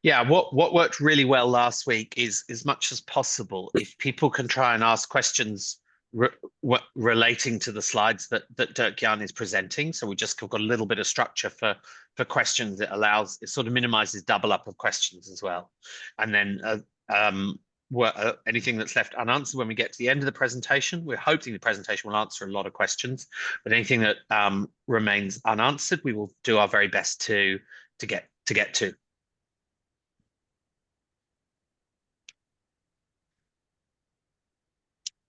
Yeah, what worked really well last week is as much as possible, if people can try and ask questions relating to the slides that Dirk Jan is presenting. So we just got a little bit of structure for questions. It sort of minimizes double up of questions as well. And then anything that's left unanswered when we get to the end of the presentation, we're hoping the presentation will answer a lot of questions, but anything that remains unanswered, we will do our very best to get to.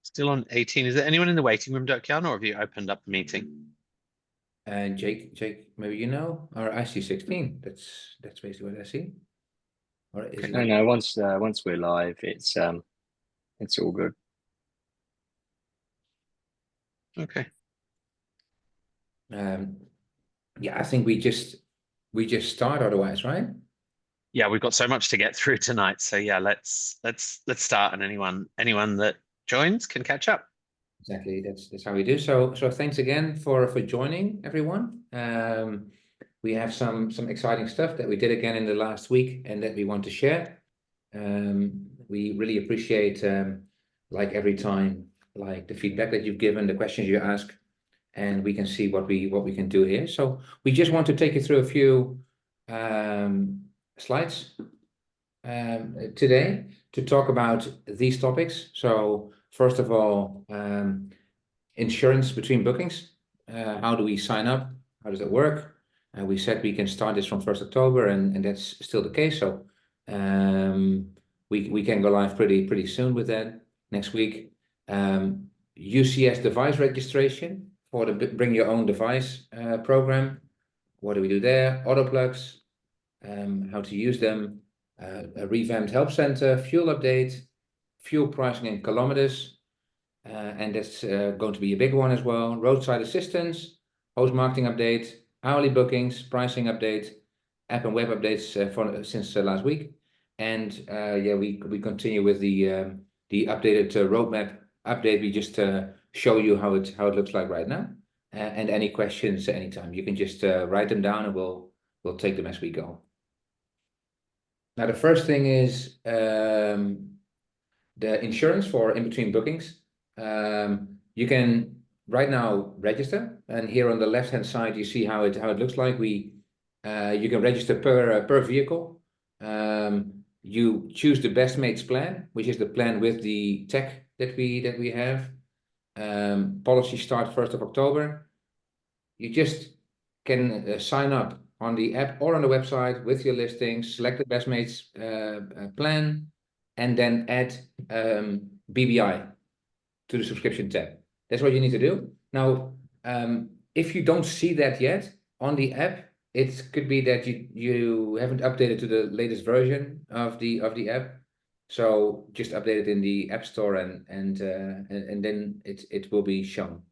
Still on 18. Is there anyone in the waiting room, Dirk Jan, or have you opened up the meeting? And Jake, maybe you know, or I see 16. That's basically what I see. Or is No, it? no. Once we're live, it's all good. Okay. Yeah, I think we just start otherwise, right? Yeah, we've got so much to get through tonight. So yeah, let's start, and anyone that joins can catch up. Exactly. That's how we do. So thanks again for joining, everyone. We have some exciting stuff that we did again in the last week and that we want to share. We really appreciate like every time, like the feedback that you've given, the questions you ask, and we can see what we can do here. So we just want to take you through a few slides today to talk about these topics. So first of all, insurance between bookings. How do we sign up? How does that work? We said we can start this from 1st October, and that's still the case. So we can go live pretty soon with that next week. UCS device registration for the bring your own device program. What do we do there? Auto plugs, how to use them, a revamped help center, fuel update, fuel pricing in kilometers, and that's going to be a big one as well. Roadside assistance, host marketing update, hourly bookings, pricing update, app and web updates since last week. And yeah, we continue with the updated roadmap update. We just show you how it looks like right now. And any questions anytime, you can just write them down, and we'll take them as we go. Now, the first thing is the insurance for in-between bookings. You can right now register, and here on the left-hand side, you see how it looks like. You can register per vehicle. You choose the best mates plan, which is the plan with the tech that we have. Policy starts 1st of October. You just can sign up on the app or on the website with your listings, select the best mates plan, and then add BBI to the subscription tab. That's what you need to do. Now, if you don't see that yet on the app, it could be that you haven't updated to the latest version of the app. So just update it in the App Store, and then it will be shown.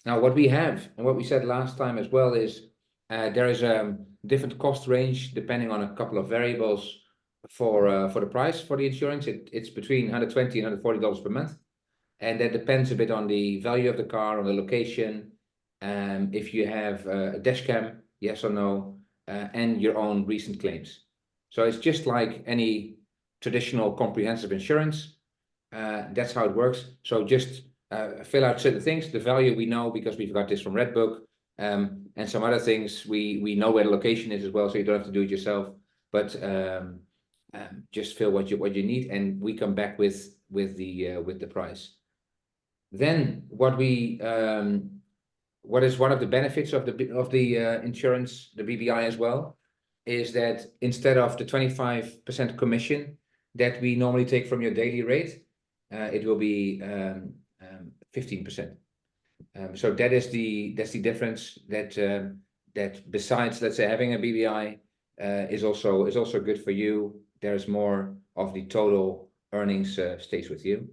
Now, what we have and what we said last time as well is there is a different cost range depending on a couple of variables for the price for the insurance. It's between $120 and $140 per month, and that depends a bit on the value of the car, on the location, if you have a dash cam, yes or no, and your own recent claims. So it's just like any traditional comprehensive insurance. That's how it works. So just fill out certain things. The value we know because we've got this from Redbook, and some other things we know where the location is as well, so you don't have to do it yourself. But just fill what you need, and we come back with the price. Then what is one of the benefits of the insurance, the BBI as well, is that instead of the 25% commission that we normally take from your daily rate, it will be 15%. So that's the difference that besides, let's say, having a BBI is also good for you. There's more of the total earnings stays with you.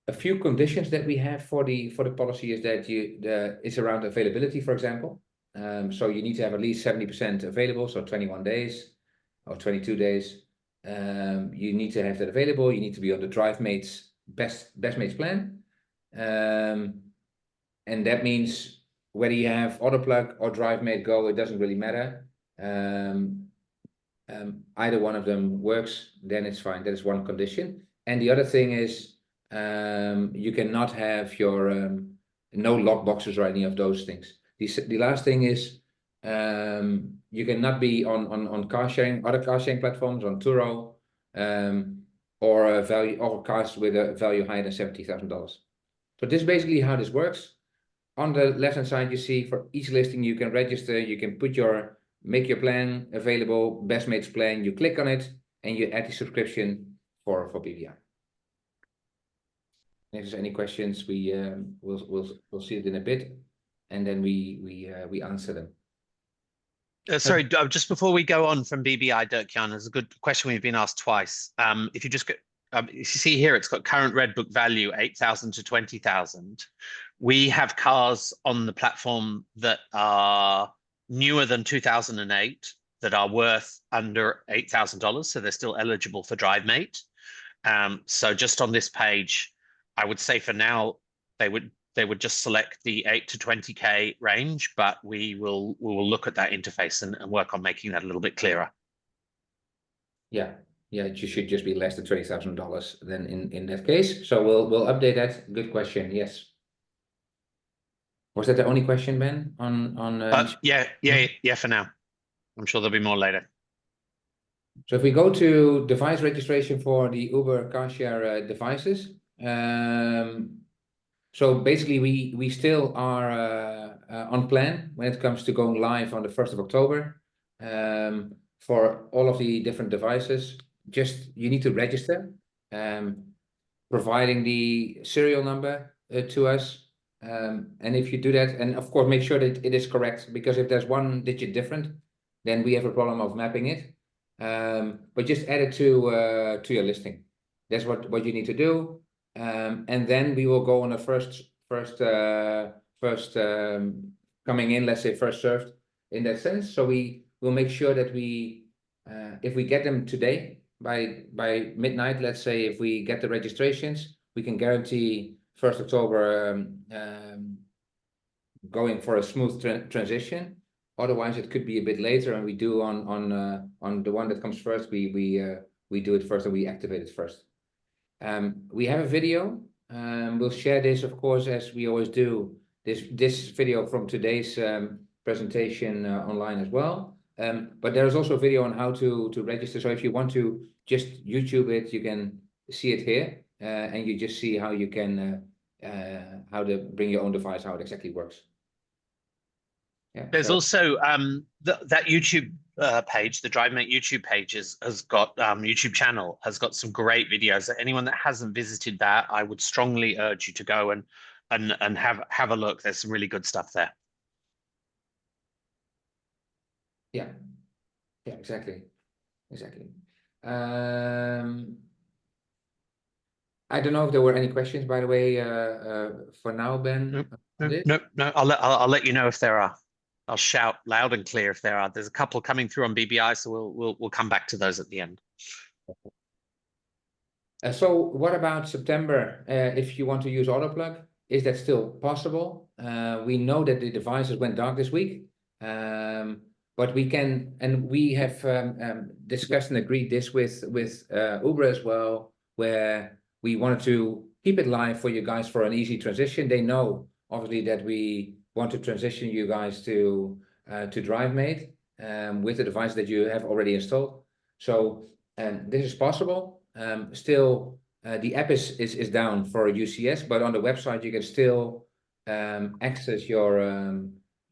A few conditions that we have for the policy is that it's around availability, for example. So you need to have at least 70% available, so 21 days or 22 days. You need to have that available. You need to be on the DriveMates best mates plan. And that means whether you have AutoPlug or DriveMate Go, it doesn't really matter. either one of them works, then it's fine. That is one condition. And the other thing is you cannot have your no lock boxes or any of those things. The last thing is you cannot be on car sharing, other car sharing platforms, on Turo, or cars with a value higher than $70,000. So this is basically how this works. On the left hand side, you see for each listing you can register, you can make your plan available, best mates plan, you click on it and you add the subscription for BVI. If there's any questions, we'll see it in a bit, and then we answer them. Sorry, just before we go on from BBI, Dirk-Jan, there's a good question we've been asked twice. If you just get, if you see here, it's got current red book value 8,000 to 20,000. We have cars on the platform that are newer than 2008 that are worth under $8,000, so they're still eligible for DriveMate. So just on this page, I would say for now they would just select the 8 to 20K range, but we will look at that interface and work on making that a little bit clearer. Yeah, it should just be less than $20,000 then in that case. So we'll update that. Good question. Yes. Was that the only question, Ben? Yeah. For now, I'm sure there'll be more later. So if we go to device registration for the Uber car share devices, so basically we still are on plan when it comes to going live on the 1st of October for all of the different devices. Just you need to register, providing the serial number to us. And if you do that, and of course make sure that it is correct, because if there's one digit different, then we have a problem of mapping it. But just add it to your listing. That's what you need to do. And then we will go on a first coming in, let's say first served in that sense. So we will make sure that if we get them today by midnight, let's say, if we get the registrations, we can guarantee 1st October going for a smooth transition. Otherwise, it could be a bit later, and we do on the one that comes first. We do it first and we activate it first. We have a video. We'll share this, of course, as we always do. This video from today's presentation online as well. But there is also a video on how to register. So if you want to just YouTube it, you can see it here, and you just see how you can how to bring your own device, how it exactly works. Yeah, there's also that YouTube page, the DriveMate YouTube page has got YouTube channel has got some great videos. Anyone that hasn't visited that, I would strongly urge you to go and have a look. There's some really good stuff there. Yeah, exactly. I don't know if there were any questions, by the way, for now, Ben. No. I'll let you know if there are. I'll shout loud and clear if there are. There's a couple coming through on BBI, so we'll come back to those at the end. So what about September? If you want to use Autoplug, is that still possible? We know that the devices went dark this week, but we can, and we have discussed and agreed this with Uber as well, where we wanted to keep it live for you guys for an easy transition. They know obviously that we want to transition you guys to DriveMate with the device that you have already installed. So this is possible. Still, the app is down for UCS, but on the website you can still access your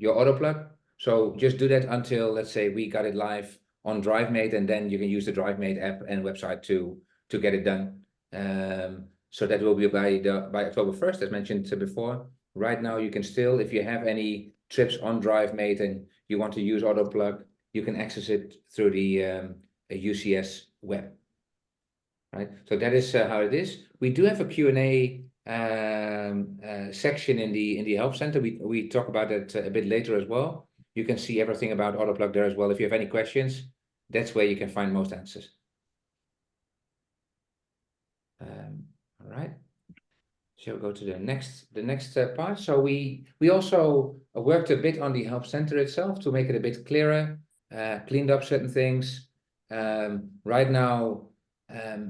Autoplug. So just do that until, let's say, we got it live on DriveMate, and then you can use the DriveMate app and website to get it done. So that will be by October 1st, as mentioned before. Right now, you can still, if you have any trips on DriveMate and you want to use Autoplug, you can access it through the UCS web. Right. So that is how it is. We do have a Q&A section in the help center. We talk about it a bit later as well. You can see everything about Autoplug there as well. If you have any questions, that's where you can find most answers. All right. Shall we go to the next part? So we also worked a bit on the help center itself to make it a bit clearer, cleaned up certain things. Right now,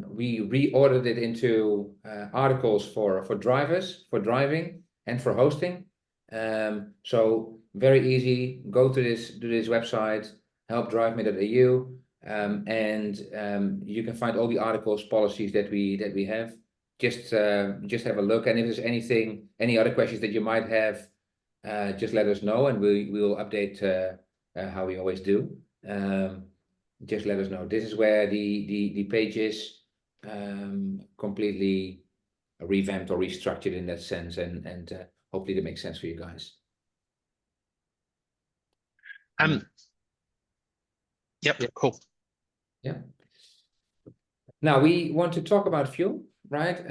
we reordered it into articles for drivers, for driving, and for hosting. So very easy. Go to this website, helpdriveme.eu, and you can find all the articles, policies that we have. Just have a look, and if there's any other questions that you might have, just let us know, and we will update how we always do. Just let us know. This is where the page is completely revamped or restructured in that sense, and hopefully that makes sense for you guys. Yep, cool. Yeah. Now we want to talk about fuel, right?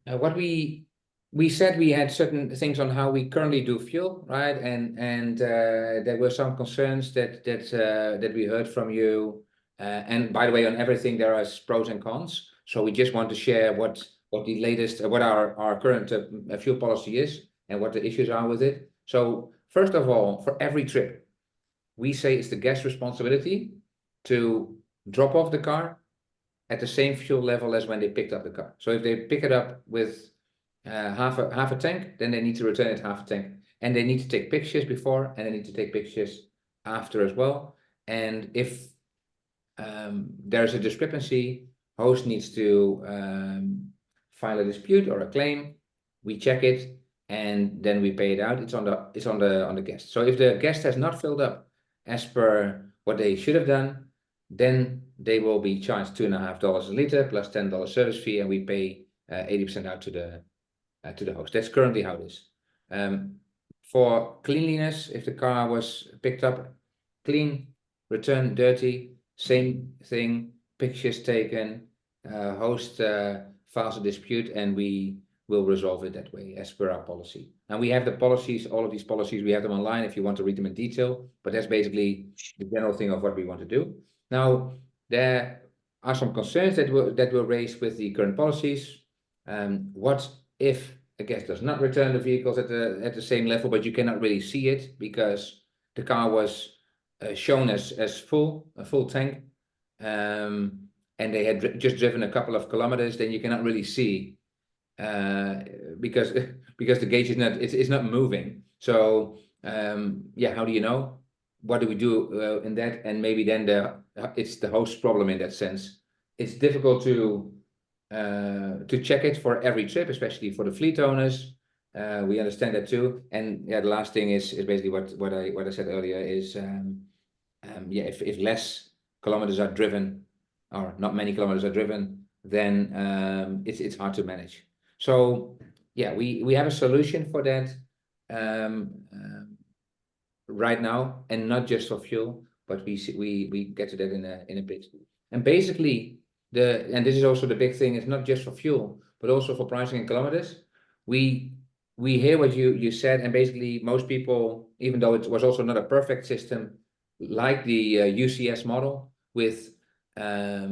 What we said we had certain things on how we currently do fuel, right? And there were some concerns that we heard from you. And by the way, on everything there are pros and cons. So we just want to share what the latest, what our current fuel policy is and what the issues are with it. So first of all, for every trip, we say it's the guest's responsibility to drop off the car at the same fuel level as when they picked up the car. So if they pick it up with half a tank, then they need to return it half a tank, and they need to take pictures before, and they need to take pictures after as well. And if there's a discrepancy, host needs to file a dispute or a claim. We check it, and then we pay it out. It's on the guest. So if the guest has not filled up as per what they should have done, then they will be charged $2.50 a liter plus $10 service fee, and we pay 80% out to the host. That's currently how it is. For cleanliness, if the car was picked up clean, returned dirty, same thing, pictures taken, host files a dispute, and we will resolve it that way as per our policy. And we have the policies, all of these policies, we have them online if you want to read them in detail, but that's basically the general thing of what we want to do. Now, there are some concerns that were raised with the current policies. What if a guest does not return the vehicles at the same level, but you cannot really see it because the car was shown as a full tank, and they had just driven a couple of kilometers, then you cannot really see because the gauge is not moving. So yeah, how do you know? What do we do in that? And maybe then it's the host's problem in that sense. It's difficult to check it for every trip, especially for the fleet owners. We understand that too. And yeah, the last thing is basically what I said earlier is yeah, if less kilometers are driven, or not many kilometers are driven, then it's hard to manage. So yeah, we have a solution for that right now, and not just for fuel, but we get to that in a bit. And basically, and this is also the big thing, it's not just for fuel, but also for pricing in kilometers. We hear what you said, and basically most people, even though it was also not a perfect system, like the UCS model with a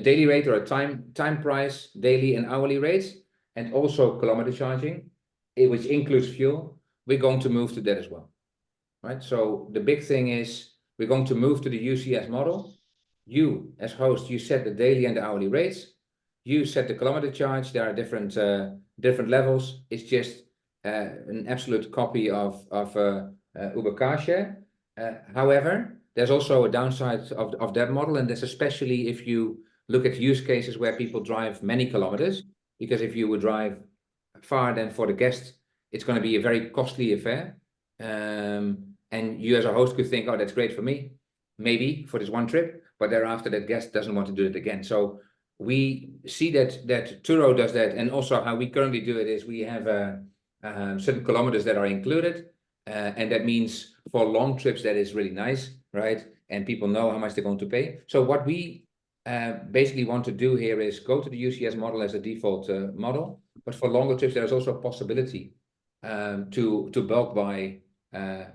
daily rate or a time price, daily and hourly rates, and also kilometer charging, which includes fuel. We're going to move to that as well, right? So the big thing is we're going to move to the UCS model. You, as host, you set the daily and the hourly rates. You set the kilometer charge. There are different levels. It's just an absolute copy of Uber Car Share. However, there's also a downside of that model, and that's especially if you look at use cases where people drive many kilometers, because if you would drive far, then for the guest, it's going to be a very costly affair. And you as a host could think, oh, that's great for me, maybe for this one trip, but thereafter that guest doesn't want to do it again. So we see that Turo does that, and also how we currently do it is we have certain kilometers that are included, and that means for long trips that is really nice, right? And people know how much they're going to pay. So what we basically want to do here is go to the UCS model as a default model, but for longer trips there's also a possibility to bulk buy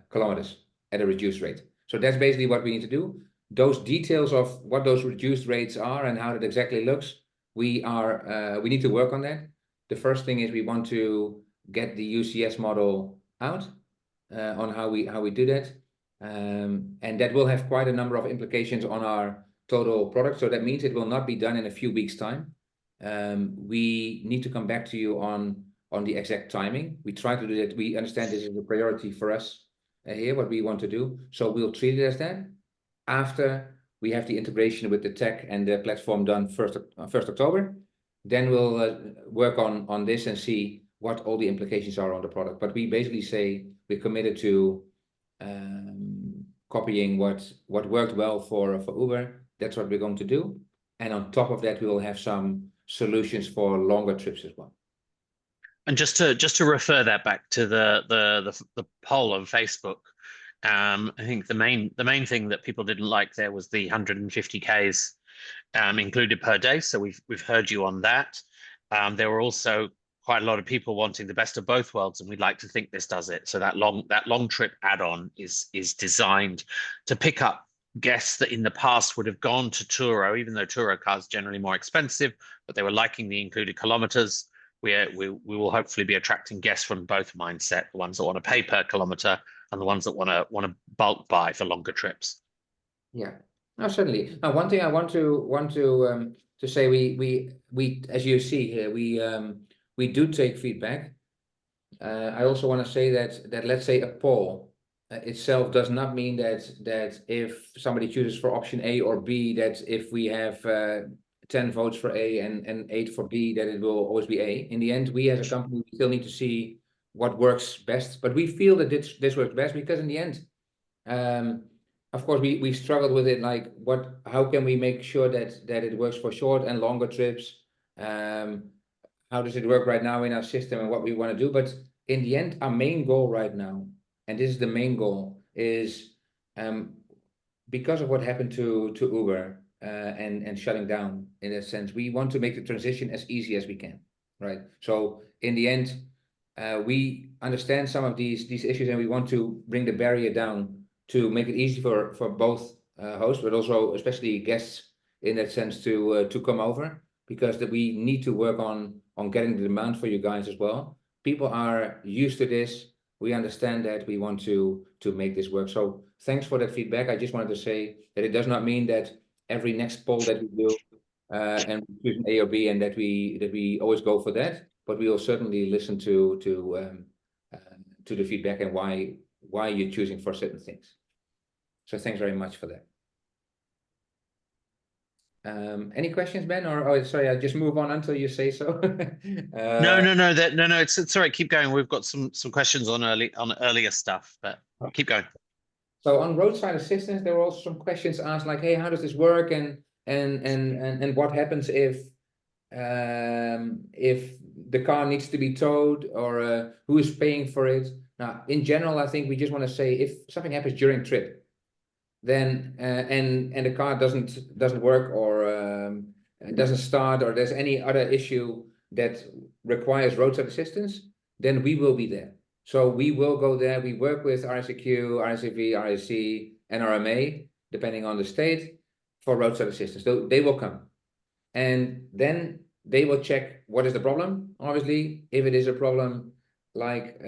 kilometers at a reduced rate. So that's basically what we need to do. Those details of what those reduced rates are and how that exactly looks, we need to work on that. The first thing is we want to get the UCS model out on how we do that. And that will have quite a number of implications on our total product. So that means it will not be done in a few weeks' time. We need to come back to you on the exact timing. We try to do that. We understand this is a priority for us here, what we want to do. So we'll treat it as that. After we have the integration with the tech and the platform done 1st October, then we'll work on this and see what all the implications are on the product. But we basically say we're committed to copying what worked well for Uber. That's what we're going to do. And on top of that, we will have some solutions for longer trips as well. And just to refer that back to the poll on Facebook, I think the main thing that people didn't like there was the 150 Ks included per day. So we've heard you on that. There were also quite a lot of people wanting the best of both worlds, and we'd like to think this does it. So that long trip add-on is designed to pick up guests that in the past would have gone to Turo, even though Turo cars generally more expensive, but they were liking the included kilometers. We will hopefully be attracting guests from both mindset, the ones that want to pay per kilometer and the ones that want to bulk buy for longer trips. Yeah, no, certainly. Now, one thing I want to say, we as you see here, we do take feedback. I also want to say that let's say a poll itself does not mean that if somebody chooses for option A or B, that if we have 10 votes for A and 8 for B, that it will always be A. In the end, we as a company still need to see what works best, but we feel that this works best because in the end, of course, we struggled with it. Like, how can we make sure that it works for short and longer trips? How does it work right now in our system and what we want to do? But in the end, our main goal right now, and this is the main goal, is because of what happened to Uber and shutting down, in that sense, we want to make the transition as easy as we can, right? So in the end, we understand some of these issues, and we want to bring the barrier down to make it easy for both hosts, but also especially guests in that sense to come over, because we need to work on getting the demand for you guys as well. People are used to this. We understand that. We want to make this work. So thanks for that feedback. I just wanted to say that it does not mean that every next poll that we do and we choose an A or B and that we always go for that, but we will certainly listen to the feedback and why you're choosing for certain things. So thanks very much for that. Any questions, Ben? Or sorry, I'll just move on until you say so. No. It's all right. Keep going. We've got some questions on earlier stuff, but keep going. So on roadside assistance, there were also some questions asked, like, hey, how does this work, and what happens if the car needs to be towed, or who is paying for it? Now, in general, I think we just want to say if something happens during trip, then and the car doesn't work, or doesn't start, or there's any other issue that requires roadside assistance, then we will be there. So we will go there. We work with RSAQ, RSAV, RSC, and RMA, depending on the state, for roadside assistance. So they will come, and then they will check what is the problem. Obviously, if it is a problem like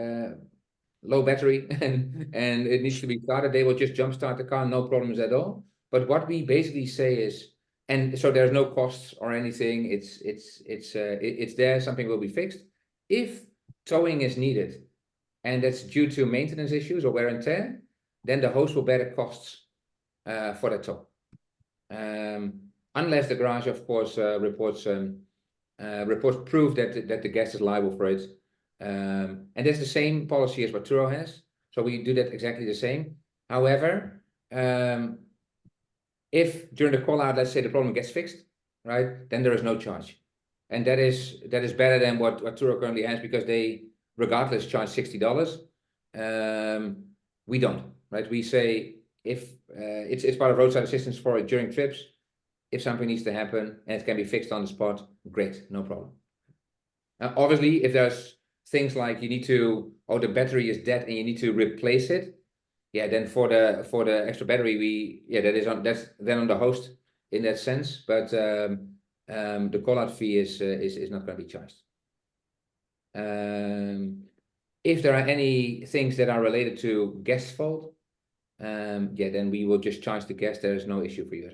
low battery and it needs to be started, they will just jumpstart the car, no problems at all. But what we basically say is, and so there's no costs or anything. It's there. Something will be fixed. If towing is needed, and that's due to maintenance issues or wear and tear, then the host will bear the costs for the tow. Unless the garage, of course, reports proof that the guest is liable for it. And that's the same policy as what Turo has. So we do that exactly the same. However, if during the call out, let's say the problem gets fixed, right, then there is no charge. And that is better than what Turo currently has, because they regardless charge $60. We don't, right? We say if it's part of roadside assistance for during trips, if something needs to happen and it can be fixed on the spot, great, no problem. Obviously, if there's things like you need to, the battery is dead and you need to replace it, yeah, then for the extra battery, that's then on the host in that sense. But the call out fee is not going to be charged. If there are any things that are related to guest fault, yeah, then we will just charge the guest. There is no issue for you.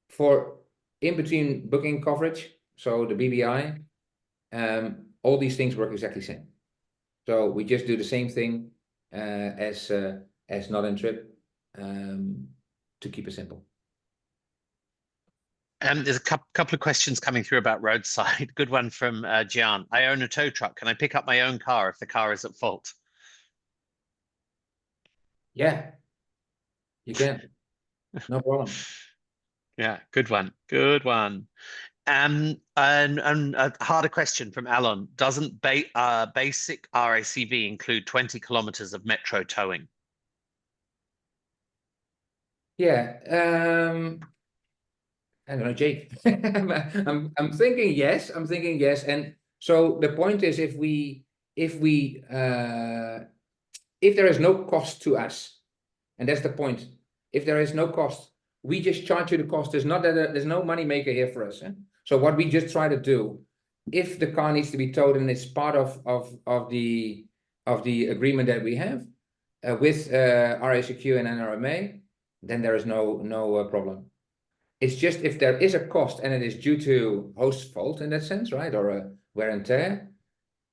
For in-between booking coverage, so the BBI, all these things work exactly the same. So we just do the same thing as Not In Trip, to keep it simple. There's a couple of questions coming through about roadside. Good one from Gian. I own a tow truck. Can I pick up my own car if the car is at fault? Yeah, you can. No problem. Yeah, good one. Good one. And a harder question from Alan. Doesn't basic RACV include 20 kilometers of metro towing? Yeah, I don't know, Jake. I'm thinking yes. I'm thinking yes. And so the point is, if there is no cost to us, and that's the point. If there is no cost, we just charge you the cost. There's not that there's no money maker here for us. So what we just try to do, if the car needs to be towed and it's part of the agreement that we have with RACQ and NRMA, then there is no problem. It's just if there is a cost and it is due to host fault in that sense, right, or a wear and tear,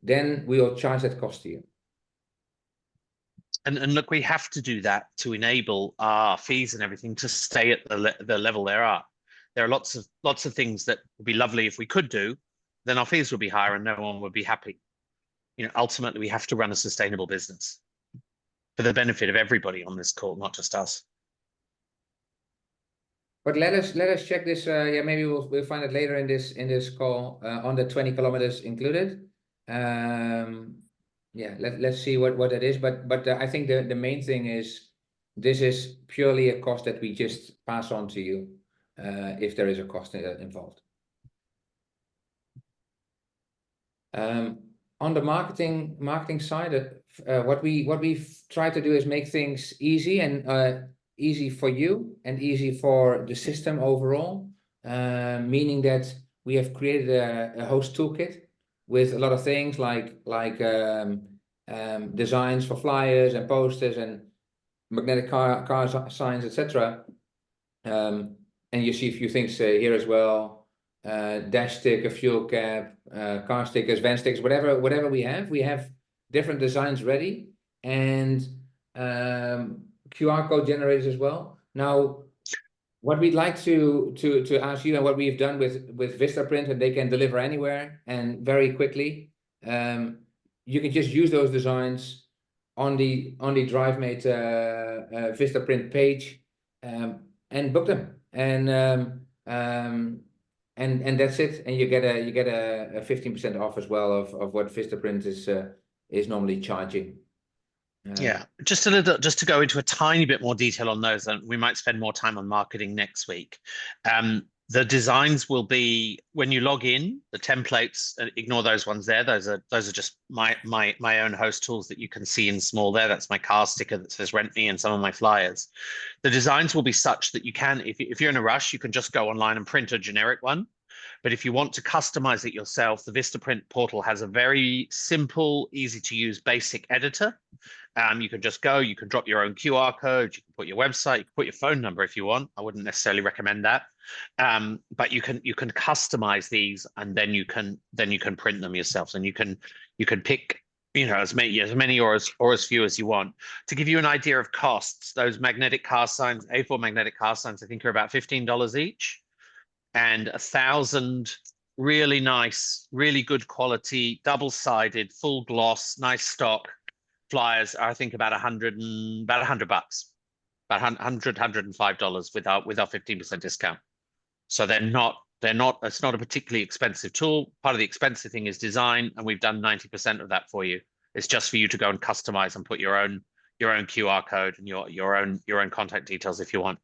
then we will charge that cost to you. And look, we have to do that to enable our fees and everything to stay at the level there are. There are lots of things that would be lovely if we could do, then our fees would be higher and no one would be happy. You know, ultimately we have to run a sustainable business for the benefit of everybody on this call, not just us. But let us check this. Yeah, maybe we'll find it later in this call on the 20 kilometers included. Yeah, let's see what it is. But I think the main thing is this is purely a cost that we just pass on to you if there is a cost involved. On the marketing side, what we've tried to do is make things easy and easy for you and easy for the system overall, meaning that we have created a host toolkit with a lot of things like designs for flyers and posters and magnetic car signs, etc. And you see a few things here as well: dash sticker, fuel cap, car stickers, van stickers, whatever we have different designs ready, and QR code generators as well. Now, what we'd like to ask you, and what we've done with Vistaprint, and they can deliver anywhere and very quickly. You can just use those designs on the DriveMate Vistaprint page and book them, and that's it. And you get a 15% off as well of what Vistaprint is normally charging. Yeah, just to go into a tiny bit more detail on those, and we might spend more time on marketing next week. The designs will be when you log in, the templates, ignore those ones there. Those are just my own host tools that you can see in small there. That's my car sticker that says rent me and some of my flyers. The designs will be such that you can, if you're in a rush, you can just go online and print a generic one. But if you want to customize it yourself, the Vistaprint portal has a very simple, easy to use basic editor. You can just go, you can drop your own QR code, you can put your website, you can put your phone number if you want. I wouldn't necessarily recommend that. But you can customize these, and then you can print them yourself, and you can pick, you know, as many or as few as you want. To give you an idea of costs, those magnetic car signs, A4 magnetic car signs, I think are about $15 each, and 1,000 really nice, really good quality, double-sided, full gloss, nice stock flyers are, I think, about $100 bucks, about $105 with our 15% discount. So they're not, it's not a particularly expensive tool. Part of the expensive thing is design, and we've done 90% of that for you. It's just for you to go and customize and put your own QR code and your own contact details if you want.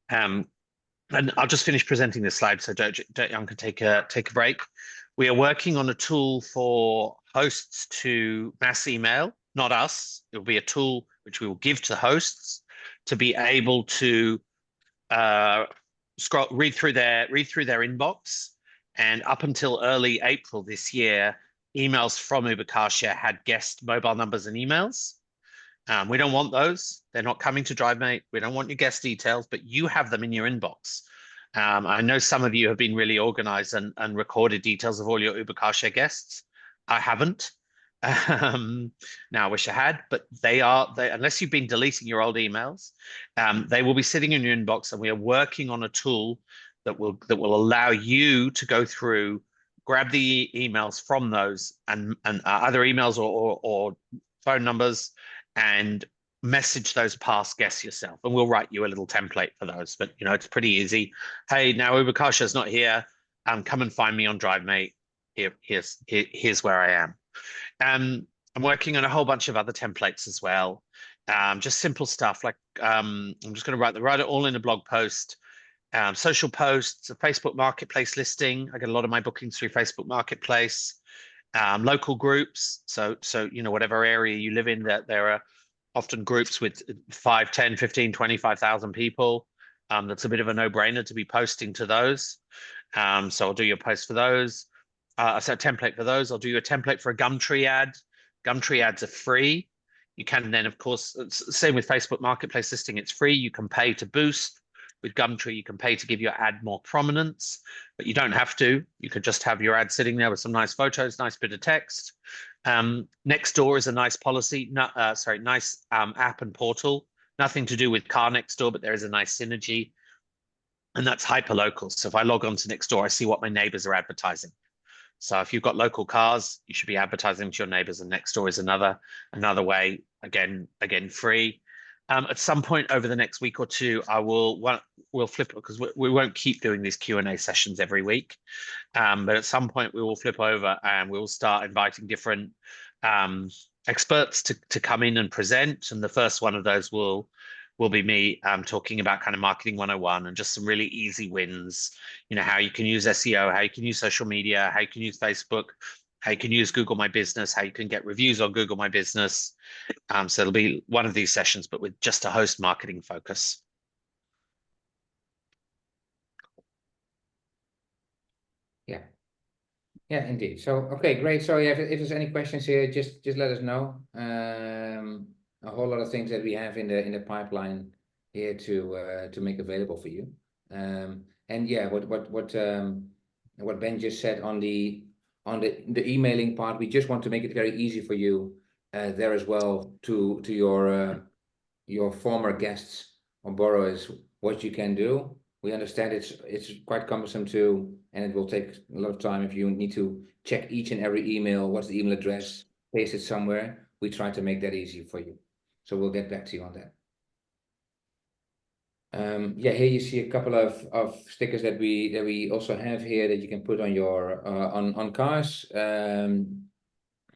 And I'll just finish presenting this slide so Dirk Jan can take a break. We are working on a tool for hosts to mass email, not us. It will be a tool which we will give to hosts to be able to read through their inbox. And up until early April this year, emails from Uber Car Share had guest mobile numbers and emails. We don't want those. They're not coming to DriveMate. We don't want your guest details, but you have them in your inbox. I know some of you have been really organized and recorded details of all your Uber Car Share guests. I haven't. Now I wish I had, but they unless you've been deleting your old emails, they will be sitting in your inbox, and we are working on a tool that will allow you to go through, grab the emails from those and other emails or phone numbers, and message those past guests yourself. And we'll write you a little template for those. But it's pretty easy. Hey, now Uber Car Share's not here. Come and find me on DriveMate. Here's where I am. I'm working on a whole bunch of other templates as well. Just simple stuff like I'm just going to write it all in a blog post. Social posts, a Facebook Marketplace listing. I get a lot of my bookings through Facebook Marketplace. Local groups. So whatever area you live in, there are often groups with 5, 10, 15, 25,000 people. That's a bit of a no-brainer to be posting to those. So I'll do your post for those. I set a template for those. I'll do you a template for a Gumtree ad. Gumtree ads are free. You can then, of course, same with Facebook Marketplace listing, it's free. You can pay to boost. With Gumtree, you can pay to give your ad more prominence, but you don't have to. You could just have your ad sitting there with some nice photos, nice bit of text. Nextdoor is a nice policy, nice app and portal. Nothing to do with Car Nextdoor, but there is a nice synergy, and that's hyperlocal. So if I log on to Nextdoor, I see what my neighbors are advertising. So if you've got local cars, you should be advertising to your neighbors, and Nextdoor is another way. Again, free. At some point over the next week or two, we'll flip, because we won't keep doing these Q&A sessions every week. But at some point we will flip over and we will start inviting different experts to come in and present. And the first one of those will be me talking about kind of marketing 101 and just some really easy wins. How you can use SEO, how you can use social media, how you can use Facebook, how you can use Google My Business, how you can get reviews on Google My Business. So it'll be one of these sessions, but with just a host marketing focus. Yeah, indeed. So, okay, great. So yeah, if there's any questions here, just let us know. A whole lot of things that we have in the pipeline here to make available for you. And yeah, what Ben just said on the emailing part, we just want to make it very easy for you there as well to your former guests or borrowers what you can do. We understand it's quite cumbersome too, and it will take a lot of time if you need to check each and every email. What's the email address? Paste it somewhere. We try to make that easy for you. So we'll get back to you on that. Yeah, here you see a couple of stickers that we also have here that you can put on your on cars. Again,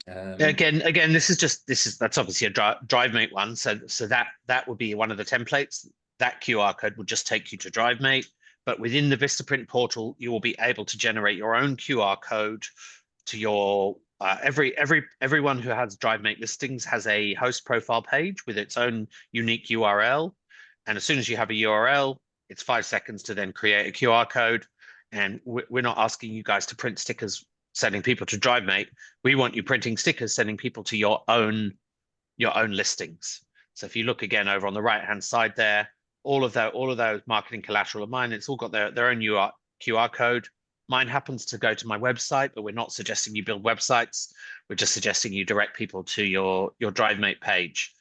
that's obviously a DriveMate one. So that would be one of the templates. That QR code will just take you to DriveMate, but within the Vistaprint portal, you will be able to generate your own QR code to your everyone who has DriveMate listings has a host profile page with its own unique URL. And as soon as you have a URL, it's 5 seconds to then create a QR code. And we're not asking you guys to print stickers sending people to DriveMate. We want you printing stickers sending people to your own listings. So if you look again over on the right-hand side there, all of those marketing collateral of mine, it's all got their own QR code. Mine happens to go to my website, but we're not suggesting you build websites. We're just suggesting you direct people to your DriveMate page.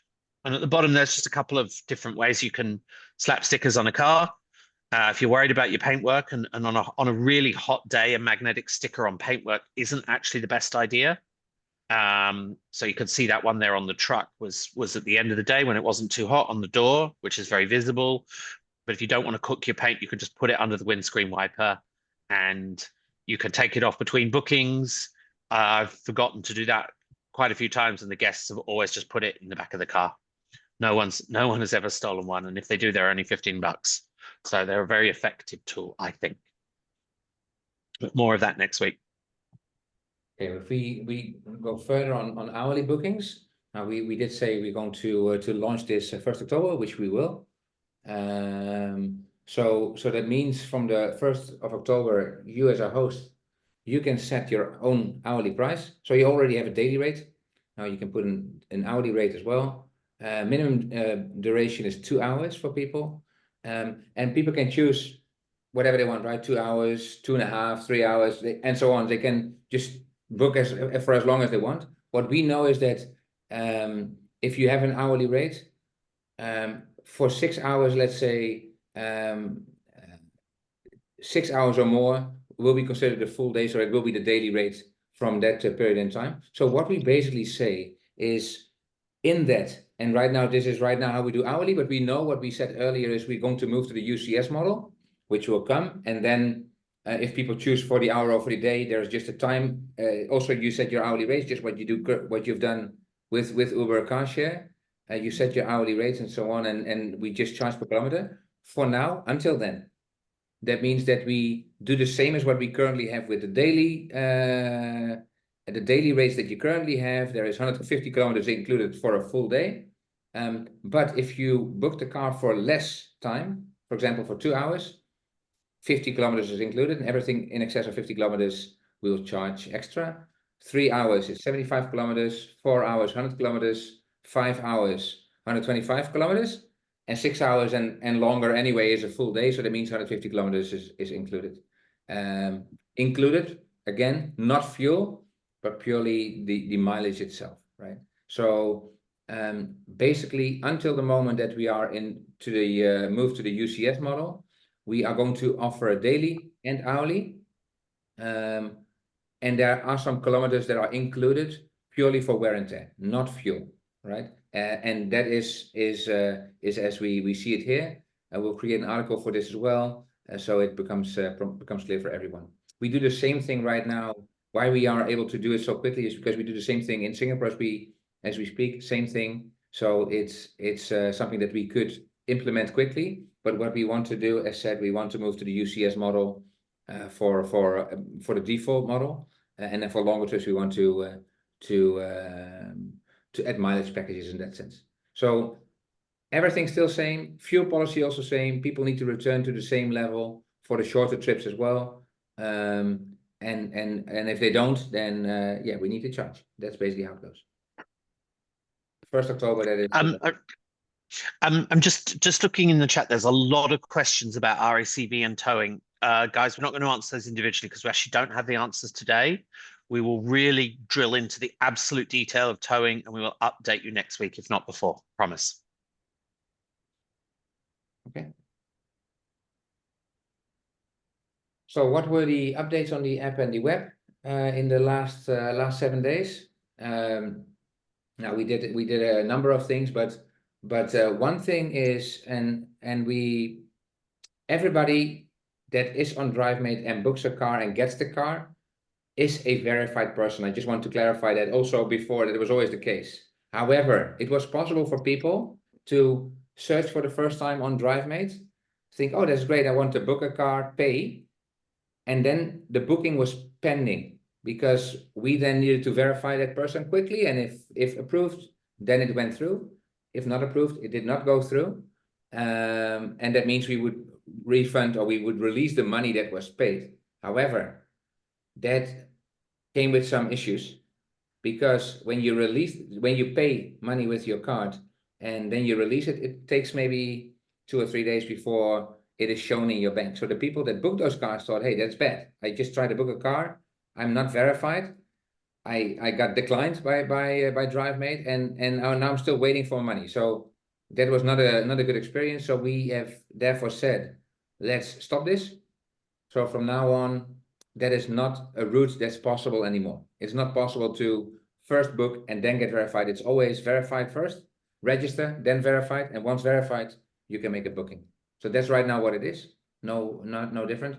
And at the bottom, there's just a couple of different ways you can slap stickers on a car. If you're worried about your paintwork, and on a really hot day, a magnetic sticker on paintwork isn't actually the best idea. So you could see that one there on the truck was at the end of the day when it wasn't too hot on the door, which is very visible. But if you don't want to cook your paint, you can just put it under the windscreen wiper, and you can take it off between bookings. I've forgotten to do that quite a few times, and the guests have always just put it in the back of the car. No one has ever stolen one, and if they do, they're only $15. So they're a very effective tool, I think. But more of that next week. Okay, if we go further on hourly bookings, we did say we're going to launch this 1st October, which we will. So that means from the 1st of October, you as a host, you can set your own hourly price. So you already have a daily rate. Now you can put an hourly rate as well. Minimum duration is 2 hours for people. And people can choose whatever they want, right? 2 hours, 2.5, 3 hours, and so on. They can just book for as long as they want. What we know is that if you have an hourly rate, for 6 hours, let's say 6 hours or more will be considered a full day, so it will be the daily rate from that period in time. So what we basically say is in that, and right now this is how we do hourly, but we know what we said earlier is we're going to move to the UCS model, which will come, and then if people choose for the hour or for the day, there's just a time. Also, you set your hourly rates, just what you've done with Uber car share. You set your hourly rates and so on, and we just charge per kilometer for now until then. That means that we do the same as what we currently have with the daily rates that you currently have. There is 150 kilometers included for a full day. But if you book the car for less time, for example, for 2 hours, 50 kilometers is included, and everything in excess of 50 kilometers we'll charge extra. 3 hours is 75 kilometers, 4 hours, 100 kilometers, 5 hours, 125 kilometers, and 6 hours and longer anyway is a full day. So that means 150 kilometers is included. Included, again, not fuel, but purely the mileage itself, right? So basically, until the moment that we are into the move to the UCS model, we are going to offer a daily and hourly. And there are some kilometers that are included purely for wear and tear, not fuel, right? And that is as we see it here. We'll create an article for this as well, so it becomes clear for everyone. We do the same thing right now. Why we are able to do it so quickly is because we do the same thing in Singapore as we speak, same thing. So it's something that we could implement quickly. But what we want to do, as said, we want to move to the UCS model for the default model, and then for longer trips we want to add mileage packages in that sense. So everything's still same. Fuel policy also same. People need to return to the same level for the shorter trips as well. And if they don't, then yeah, we need to charge. That's basically how it goes. 1st October, that is. I'm just looking in the chat. There's a lot of questions about RACV and towing. Guys, we're not going to answer those individually because we actually don't have the answers today. We will really drill into the absolute detail of towing, and we will update you next week, if not before. Promise. Okay. So what were the updates on the app and the web in the last 7 days? Now we did a number of things, but one thing is, and everybody that is on DriveMate and books a car and gets the car is a verified person. I just want to clarify that also before that it was always the case. However, it was possible for people to search for the first time on DriveMate, think, oh, that's great, I want to book a car, pay, and then the booking was pending because we then needed to verify that person quickly, and if approved, then it went through. If not approved, it did not go through. And that means we would refund or we would release the money that was paid. However, that came with some issues because when you pay money with your card and then you release it, it takes maybe 2 or 3 days before it is shown in your bank. So the people that booked those cars thought, hey, that's bad. I just tried to book a car. I'm not verified. I got declined by DriveMate, and now I'm still waiting for money. So that was not a good experience. So we have therefore said, let's stop this. So from now on, that is not a route that's possible anymore. It's not possible to first book and then get verified. It's always verified first, register, then verified, and once verified, you can make a booking. So that's right now what it is. No different.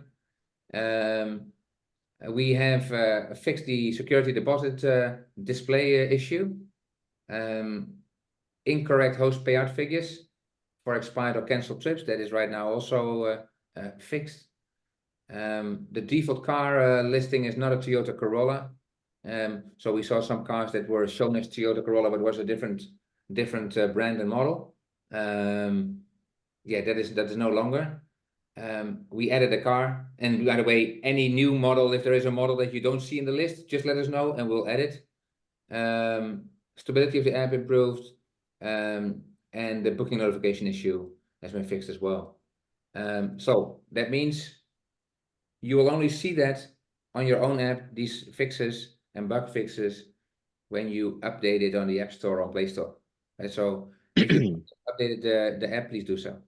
We have fixed the security deposit display issue. Incorrect host payout figures for expired or cancelled trips. That is right now also fixed. The default car listing is not a Toyota Corolla. So we saw some cars that were shown as Toyota Corolla, but was a different brand and model. Yeah, that is no longer. We added a car, and by the way, any new model, if there is a model that you don't see in the list, just let us know and we'll add it. Stability of the app improved. and the booking notification issue has been fixed as well. So that means you will only see that on your own app, these fixes and bug fixes, when you update it on the App Store or Play Store. And so if you updated the app, please do so.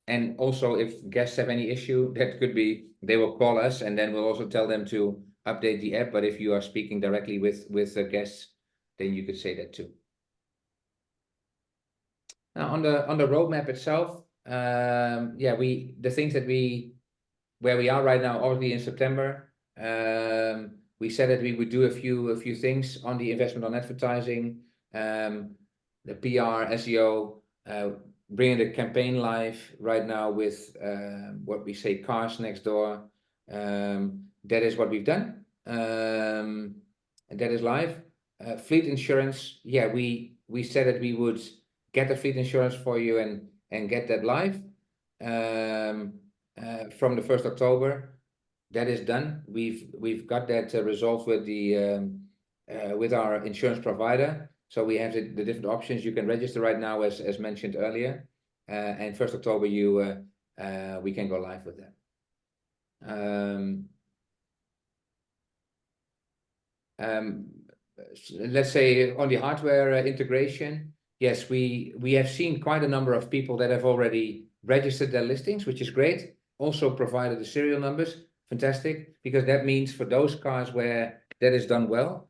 And also, if guests have any issue, that could be, they will call us, and then we'll also tell them to update the app. But if you are speaking directly with the guests, then you could say that too. Now, on the roadmap itself, yeah, the things that where we are right now, obviously in September, we said that we would do a few things on the investment on advertising, the PR, SEO, bringing the campaign live right now with what we say cars next door. That is what we've done, and that is live. Fleet insurance, yeah, we said that we would get the fleet insurance for you and get that live from the 1st October. That is done. We've got that resolved with the with our insurance provider. So we have the different options. You can register right now, as mentioned earlier, and 1st October we can go live with that. Let's say on the hardware integration, yes, we have seen quite a number of people that have already registered their listings, which is great. Also provided the serial numbers, fantastic, because that means for those cars where that is done well,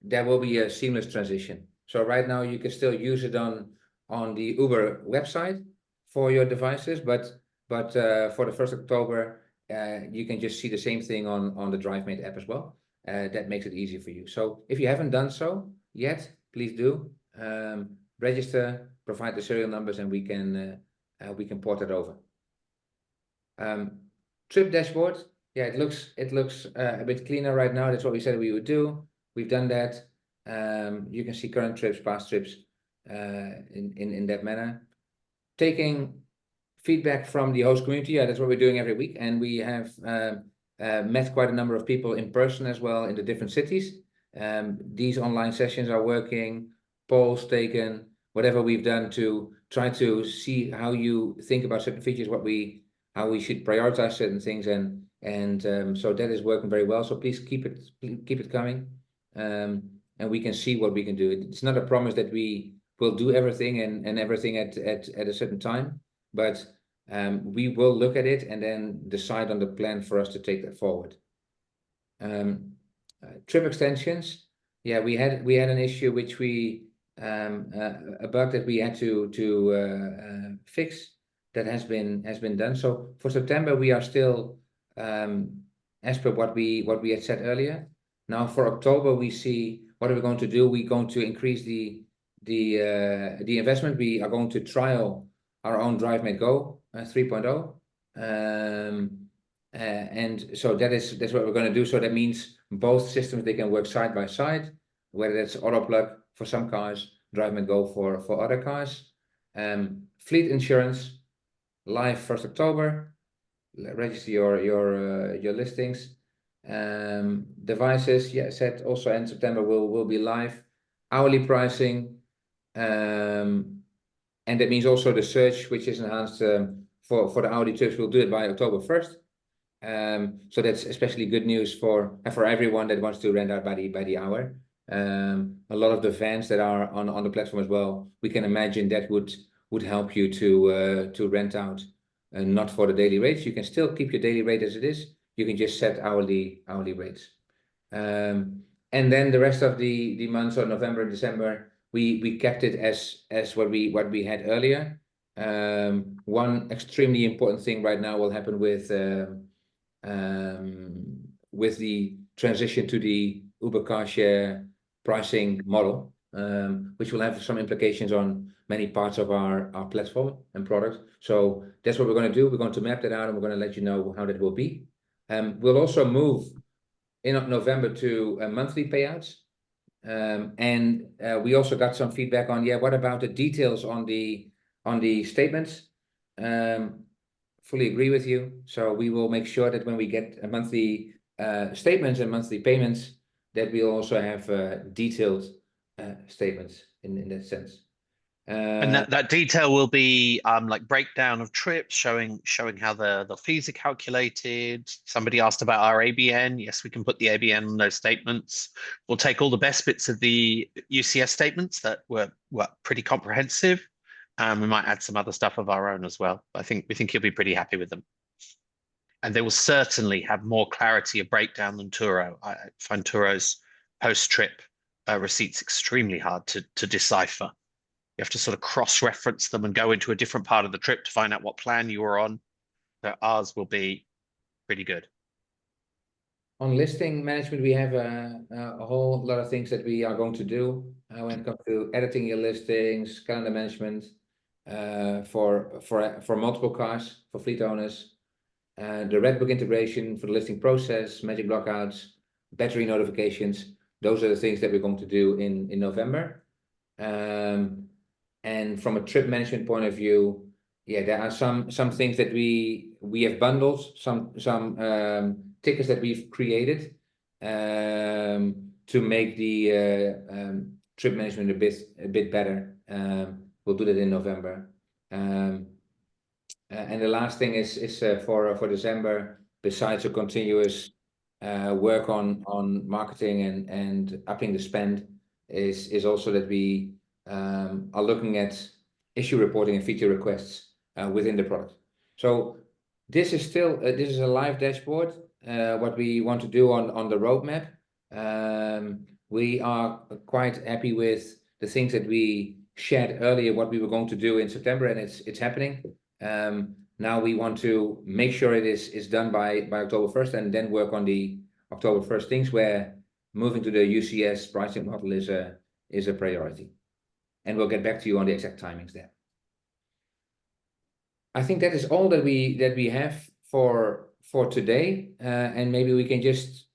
there will be a seamless transition. So right now you can still use it on the Uber website for your devices, but for the 1st October, you can just see the same thing on the DriveMate app as well. That makes it easy for you. So if you haven't done so yet, please do register, provide the serial numbers, and we can port it over. Trip dashboard, yeah, it looks a bit cleaner right now. That's what we said we would do. We've done that. You can see current trips, past trips in that manner. Taking feedback from the host community, yeah, that's what we're doing every week, and we have met quite a number of people in person as well in the different cities. These online sessions are working, polls taken, whatever we've done to try to see how you think about certain features, how we should prioritize certain things, and so that is working very well. So please keep it coming, and we can see what we can do. It's not a promise that we will do everything and everything at a certain time, but we will look at it and then decide on the plan for us to take that forward. Trip extensions, yeah, we had an issue which we a bug that we had to fix. That has been done. So for September we are still as per what we had said earlier. Now for October we see what are we going to do. We're going to increase the investment. We are going to trial our own DriveMate Go 3.0, and so that's what we're going to do. So that means both systems, they can work side by side, whether that's AutoPlug for some cars, DriveMate Go for other cars. Fleet insurance live 1st October. Register your listings. Devices, yeah, said also end September will be live. Hourly pricing, and that means also the search, which is enhanced for the hourly trips. We'll do it by October 1st. So that's especially good news for everyone that wants to rent out by the hour. A lot of the vans that are on the platform as well, we can imagine that would help you to rent out, and not for the daily rates. You can still keep your daily rate as it is. You can just set hourly rates. And then the rest of the months of November and December, we kept it as what we had earlier. One extremely important thing right now will happen with the transition to the Uber car share pricing model, which will have some implications on many parts of our platform and product. So that's what we're going to do. We're going to map that out, and we're going to let you know how that will be. We'll also move in November to monthly payouts. And we also got some feedback on, yeah, what about the details on the statements? Fully agree with you. So we will make sure that when we get a monthly statements and monthly payments, that we'll also have detailed statements in that sense. And that detail will be like breakdown of trips, showing how the fees are calculated. Somebody asked about our ABN. Yes, we can put the ABN on those statements. We'll take all the best bits of the UCS statements that were pretty comprehensive. We might add some other stuff of our own as well. I think we think you'll be pretty happy with them. And they will certainly have more clarity of breakdown than Turo. I find Turo's post-trip receipts extremely hard to decipher. You have to sort of cross-reference them and go into a different part of the trip to find out what plan you were on. So ours will be pretty good. On listing management, we have a whole lot of things that we are going to do when it comes to editing your listings, calendar management for multiple cars, for fleet owners, the Redbook integration for the listing process, magic blockouts, battery notifications. Those are the things that we're going to do in November. And from a trip management point of view, yeah, there are some things that we have bundled, some tickets that we've created to make the trip management a bit better. We'll do that in November. And the last thing is for December, besides a continuous work on marketing and upping the spend, is also that we are looking at issue reporting and feature requests within the product. So this is still this is a live dashboard. What we want to do on the roadmap. We are quite happy with the things that we shared earlier, what we were going to do in September, and it's happening. Now we want to make sure it is done by October 1st, and then work on the October 1st things, where moving to the UCS pricing model is a priority. And we'll get back to you on the exact timings there. I think that is all that we have for today, and maybe we can just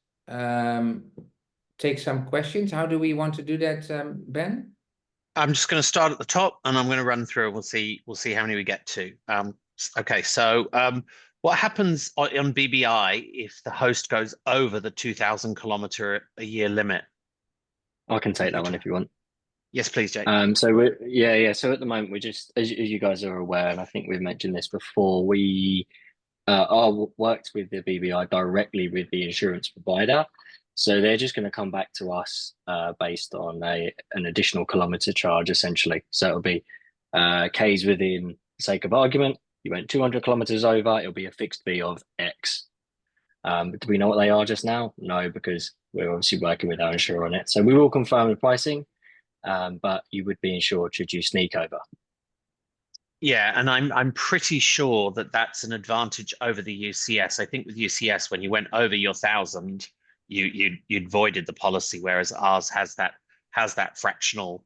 take some questions. How do we want to do that, Ben? I'm just going to start at the top, and I'm going to run through. We'll see how many we get to. Okay, so what happens on BBI if the host goes over the 2,000 kilometer a year limit? I can take that one if you want. Yes, please, Jake. So So at the moment, we're just, as you guys are aware, and I think we've mentioned this before, we are worked with the BBI directly with the insurance provider. So they're just going to come back to us based on an additional kilometer charge, essentially. So it'll be K's within the sake of argument. You went 200 kilometers over, it'll be a fixed fee of X. Do we know what they are just now? No, because we're obviously working with our insurer on it. So we will confirm the pricing, but you would be insured should you sneak over. Yeah, and I'm pretty sure that that's an advantage over the UCS. I think with UCS, when you went over your 1,000, you'd voided the policy, whereas ours has that fractional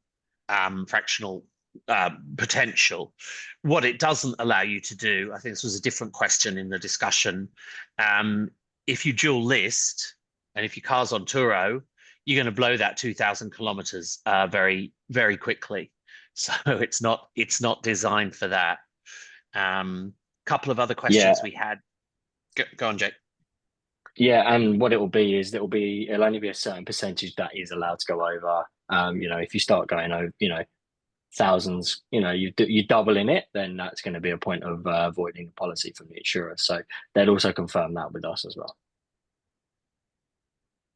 potential. What it doesn't allow you to do, I think this was a different question in the discussion. If you dual list, and if your car's on Turo, you're going to blow that 2,000 kilometers very, very quickly. So it's not designed for that. Couple of other questions we had. Go on, Jake. Yeah, and what it will be is it'll only be a certain percentage that is allowed to go over. If you start going over, thousands, you double in it, then that's going to be a point of avoiding the policy from the insurer. So they'd also confirm that with us as well.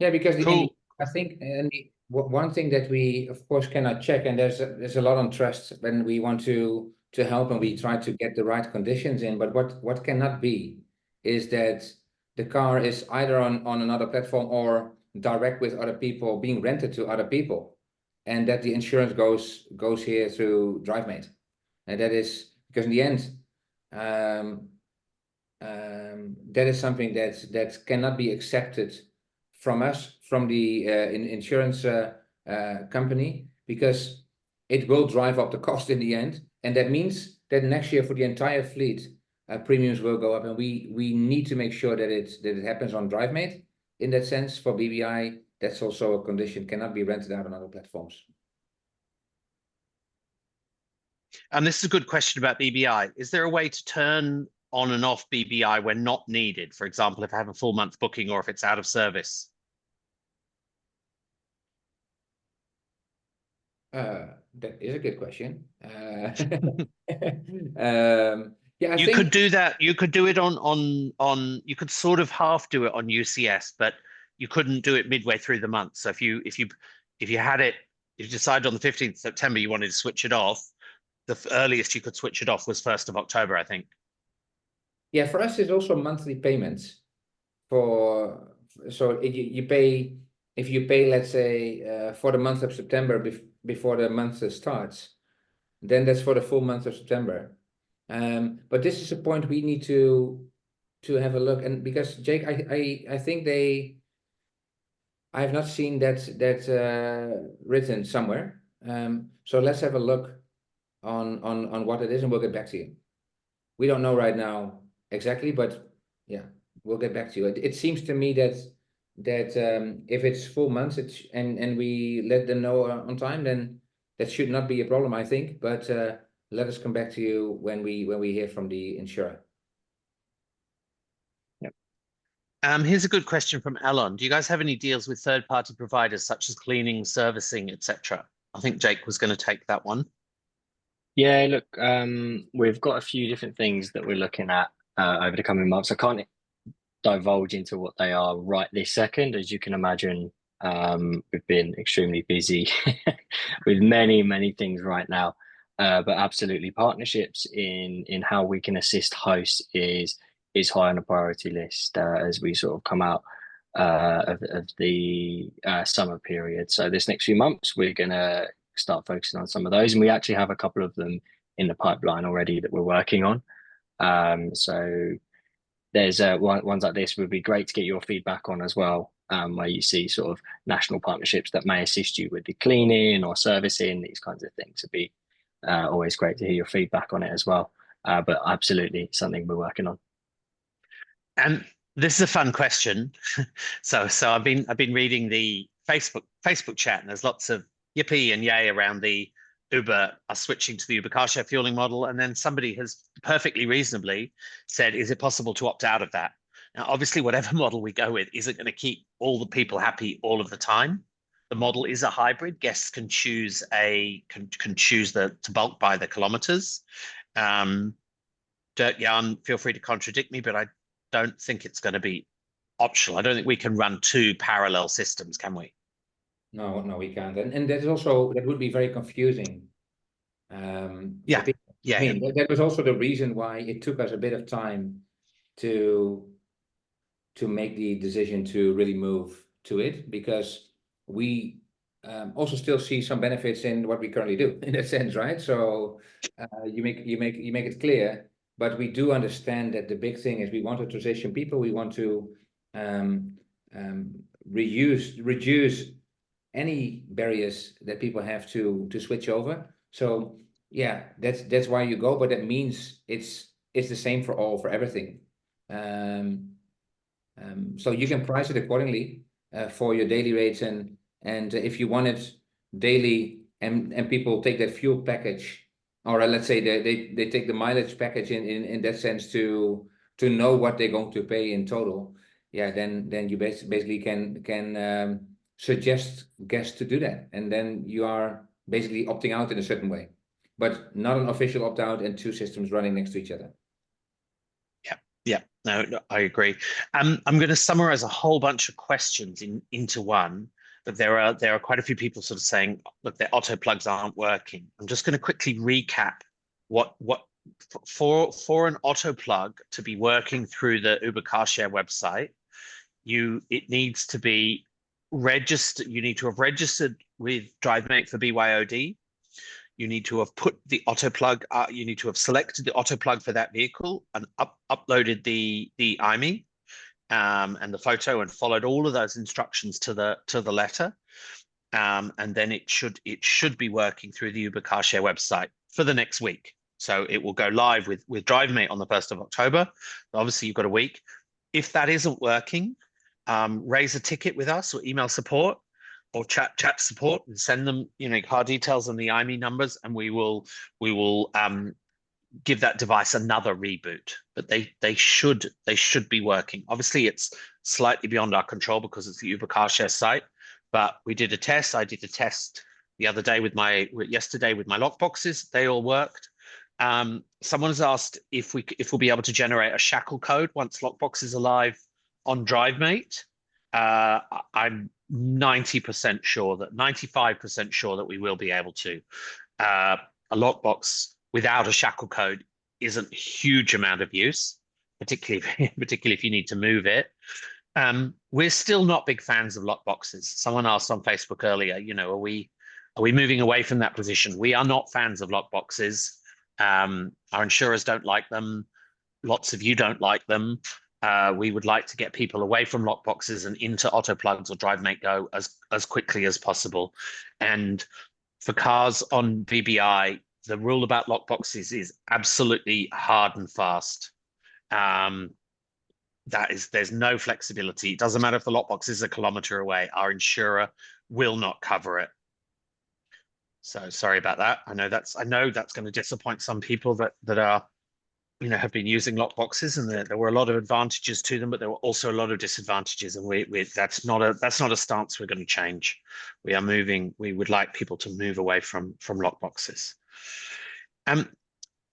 Yeah, because Cool. I think one thing that we of course cannot check, and there's a lot on trust when we want to help and we try to get the right conditions in. But what cannot be is that the car is either on another platform or direct with other people, being rented to other people, and that the insurance goes here through DriveMate. And that is because in the end, that is something that cannot be accepted from us, from the insurance company, because it will drive up the cost in the end. And that means that next year for the entire fleet, premiums will go up, and we need to make sure that it happens on DriveMate. In that sense, for BBI, that's also a condition, cannot be rented out on other platforms. And this is a good question about BBI. Is there a way to turn on and off BBI when not needed? For example, if I have a full month booking or if it's out of service? That is a good question. Yeah, I You think could do that. You could do it on. You could sort of half do it on UCS, but you couldn't do it midway through the month. So if you had it, if you decided on the 15th of September you wanted to switch it off, the earliest you could switch it off was 1st of October, I think. yeah, for us it's also monthly payments for so you pay if you pay, let's say, for the month of September before the month starts, then that's for the full month of September. But this is a point we need to have a look, and because Jake, I think I have not seen that written somewhere. So let's have a look on what it is, and we'll get back to you. We don't know right now exactly, but yeah, we'll get back to you. It seems to me that if it's full months, and we let them know on time, then that should not be a problem, I think. But let us come back to you when we hear from the insurer. Here's a good question from Alon. Do you guys have any deals with third-party providers such as cleaning, servicing, etc.? I think Jake was going to take that one. Yeah, look, we've got a few different things that we're looking at over the coming months. I can't divulge into what they are right this second. As you can imagine, we've been extremely busy with many things right now. But absolutely, partnerships in how we can assist hosts is high on the priority list as we sort of come out of the summer period. So this next few months, we're gonna start focusing on some of those, and we actually have a couple of them in the pipeline already that we're working on. So there's ones like this would be great to get your feedback on as well, where you see sort of national partnerships that may assist you with the cleaning or servicing, these kinds of things. It'd be always great to hear your feedback on it as well. But absolutely something we're working on. And this is a fun question. So I've been reading the Facebook chat, and there's lots of yippee and yay around the Uber are switching to the Uber car share fueling model. And then somebody has perfectly reasonably said, is it possible to opt out of that? Now, obviously, whatever model we go with isn't going to keep all the people happy all of the time. The model is a hybrid. Guests can choose to bulk buy the kilometers. Dirk-Jan, feel free to contradict me, but I don't think it's going to be optional. I don't think we can run two parallel systems, can we? No, we can't. And that is also, that would be very confusing. Yeah. I mean, that was also the reason why it took us a bit of time to make the decision to really move to it, because we also still see some benefits in what we currently do in that sense, right? So you make it clear, but we do understand that the big thing is we want to transition people. We want to reduce any barriers that people have to switch over. So yeah, that's why you go, but that means it's the same for everything. So you can price it accordingly for your daily rates, and if you want it daily, and people take that fuel package, or let's say they take the mileage package in that sense to know what they're going to pay in total. Yeah, then you basically can suggest guests to do that, and then you are basically opting out in a certain way, but not an official opt-out and two systems running next to each other. Yeah, no, I agree. I'm going to summarize a whole bunch of questions into one, but there are quite a few people sort of saying, look, their auto plugs aren't working. I'm just going to quickly recap what for an auto plug to be working through the Uber car share website, it needs to be registered. You need to have registered with DriveMate for BYOD. You need to have put the auto plug. You need to have selected the auto plug for that vehicle and uploaded the IMEI and the photo, and followed all of those instructions to the letter. And then it should be working through the Uber car share website for the next week. So it will go live with DriveMate on the 1st of October. Obviously, you've got a week. If that isn't working, raise a ticket with us or email support or chat support and send them, car details and the IMEI numbers, and we will give that device another reboot. But they should be working. Obviously, it's slightly beyond our control because it's the Uber car share site, but we did a test. I did a test the other day yesterday with my lockboxes. They all worked. Someone has asked if we'll be able to generate a shackle code once lockboxes are live on DriveMate. I'm 90% sure that 95% sure that we will be able to. A lockbox without a shackle code isn't a huge amount of use, particularly if you need to move it. We're still not big fans of lockboxes. Someone asked on Facebook earlier, are we moving away from that position? We are not fans of lockboxes. Our insurers don't like them. Lots of you don't like them. We would like to get people away from lockboxes and into Autoplugs or DriveMate Go as quickly as possible. And for cars on BBI, the rule about lockboxes is absolutely hard and fast. There's no flexibility. It doesn't matter if the lockbox is a kilometer away. Our insurer will not cover it. So sorry about that. I know that's going to disappoint some people that are, have been using lockboxes, and there were a lot of advantages to them, but there were also a lot of disadvantages, and that's not a stance we're going to change. We would like people to move away from lockboxes.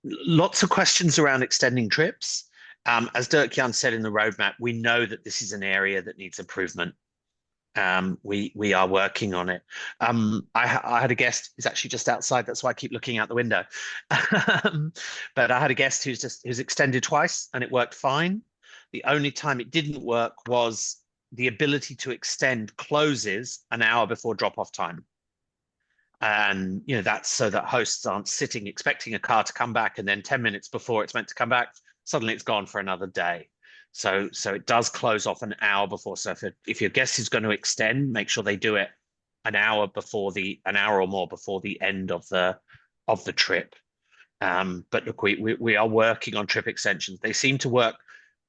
Lots of questions around extending trips. As Dirk-Jan said in the roadmap, we know that this is an area that needs improvement. We are working on it. I had a guest who's actually just outside. That's why I keep looking out the window. But I had a guest who's extended twice, and it worked fine. The only time it didn't work was the ability to extend closes an hour before drop-off time. And that's so that hosts aren't sitting expecting a car to come back, and then 10 minutes before it's meant to come back, suddenly it's gone for another day. So it does close off an hour before. So if your guest is going to extend, make sure they do it an hour or more before the end of the trip. But look, we are working on trip extensions. They seem to work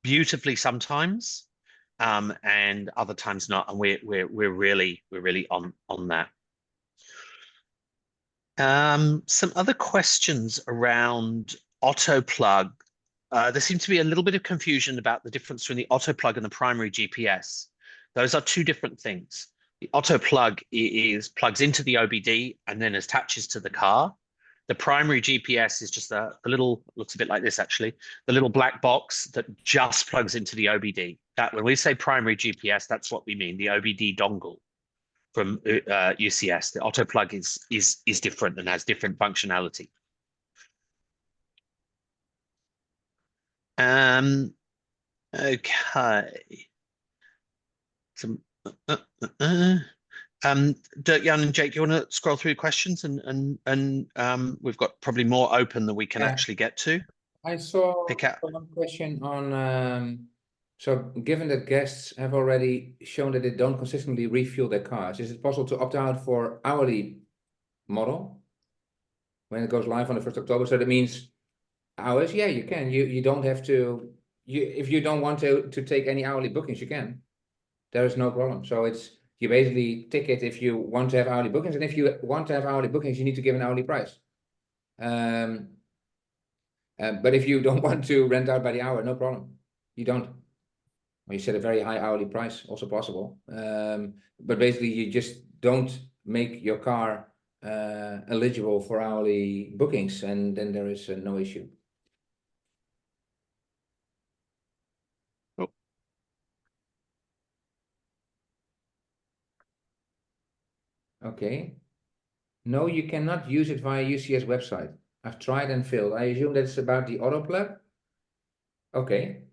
beautifully sometimes, and other times not. And we're really on that. Some other questions around Autoplug. There seems to be a little bit of confusion about the difference between the Autoplug and the primary GPS. Those are two different things. The Autoplug plugs into the OBD and then attaches to the car. The primary GPS is just the little, looks a bit like this actually, the little black box that just plugs into the OBD. That when we say primary GPS, that's what we mean, the OBD dongle from UCS. The Autoplug is different and has different functionality. Okay. Dirk-Jan and Jake, do you want to scroll through questions and we've got probably more open than we can actually get to. I saw Pick out one question on so given that guests have already shown that they don't consistently refuel their cars, is it possible to opt out for hourly model when it goes live on the 1st October? So that means hours, yeah, you can. You don't have to. If you don't want to take any hourly bookings, you can. There is no problem. So you basically tick it if you want to have hourly bookings, and if you want to have hourly bookings, you need to give an hourly price. But if you don't want to rent out by the hour, no problem. You don't. Well, you set a very high hourly price, also possible. But basically, you just don't make your car eligible for hourly bookings, and then there is no issue. Okay. No, you cannot use it via UCS website. I've tried and failed. I assume that's about the Autoplug. Okay.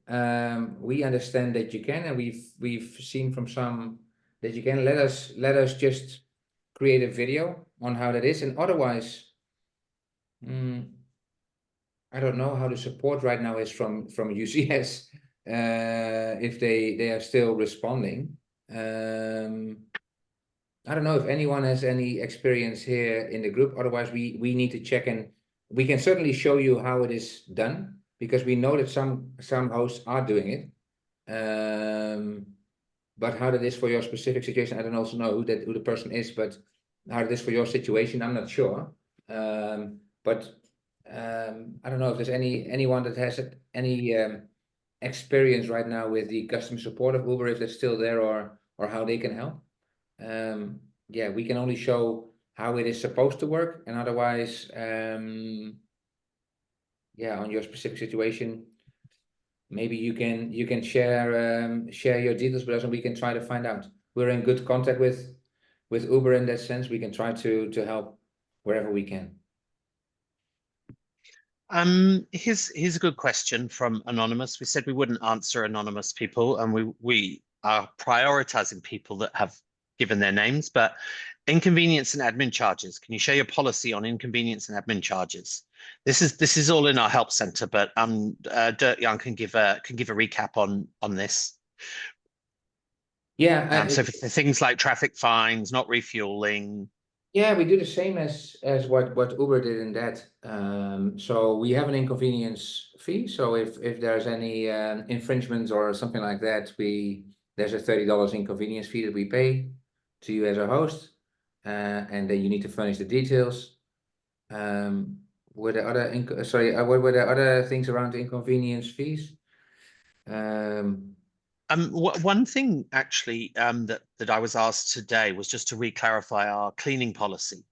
We understand that you can, and we've seen from some that you can. Let us just create a video on how that is, and otherwise, I don't know how the support right now is from UCS. If they are still responding. I don't know if anyone has any experience here in the group. Otherwise, we need to check in. We can certainly show you how it is done, because we know that some hosts are doing it. But how that is for your specific situation, I don't also know who the person is, but how it is for your situation, I'm not sure. But I don't know if there's anyone that has any experience right now with the customer support of Uber, if they're still there, or how they can help. Yeah, we can only show how it is supposed to work, and otherwise, yeah, on your specific situation, maybe you can share your details with us, and we can try to find out. We're in good contact with Uber in that sense. We can try to help wherever we can. Here's a good question from Anonymous. We said we wouldn't answer anonymous people, and we are prioritizing people that have given their names, but inconvenience and admin charges. Can you share your policy on inconvenience and admin charges? This is all in our help center, but Dirk-Jan can give a recap on this. Yeah. So for things like traffic fines, not refueling. Yeah, we do the same as what Uber did in that. So we have an inconvenience fee. So if there's any infringements or something like that, there's a $30 inconvenience fee that we pay to you as a host, and then you need to furnish the details. Were there other what were there other things around the inconvenience fees? One thing actually that I was asked today was just to re-clarify our cleaning policy.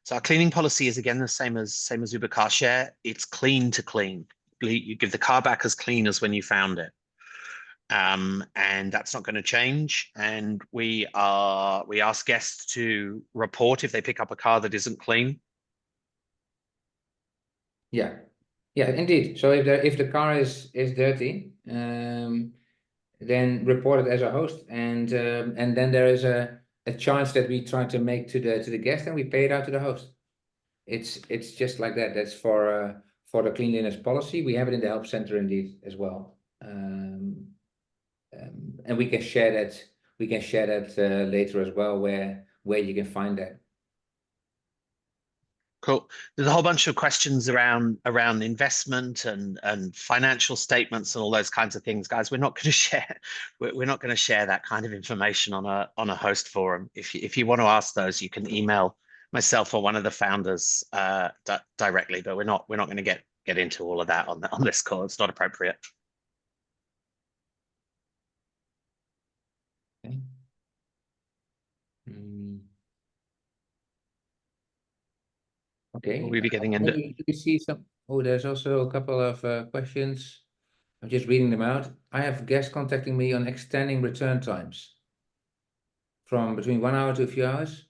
So our cleaning policy is again the same as Uber Car Share. It's clean to clean. You give the car back as clean as when you found it. And that's not going to change. And we ask guests to report if they pick up a car that isn't clean. Yeah, indeed. So if the car is dirty, then report it as a host, and then there is a charge that we try to make to the guest, and we pay it out to the host. It's just like that. That's for the cleanliness policy. We have it in the help center indeed as well, and we can share that. We can share that later as well, where you can find that. Cool. There's a whole bunch of questions around investment and financial statements and all those kinds of things, guys. We're not going to share that kind of information on a host forum. If you want to ask those, you can email myself or one of the founders directly. But we're not going to get into all of that on this call. It's not appropriate. Okay. Okay. Will we be getting into? We see some. Oh, there's also a couple of questions. I'm just reading them out. I have guests contacting me on extending return times from between 1 hour to a few hours,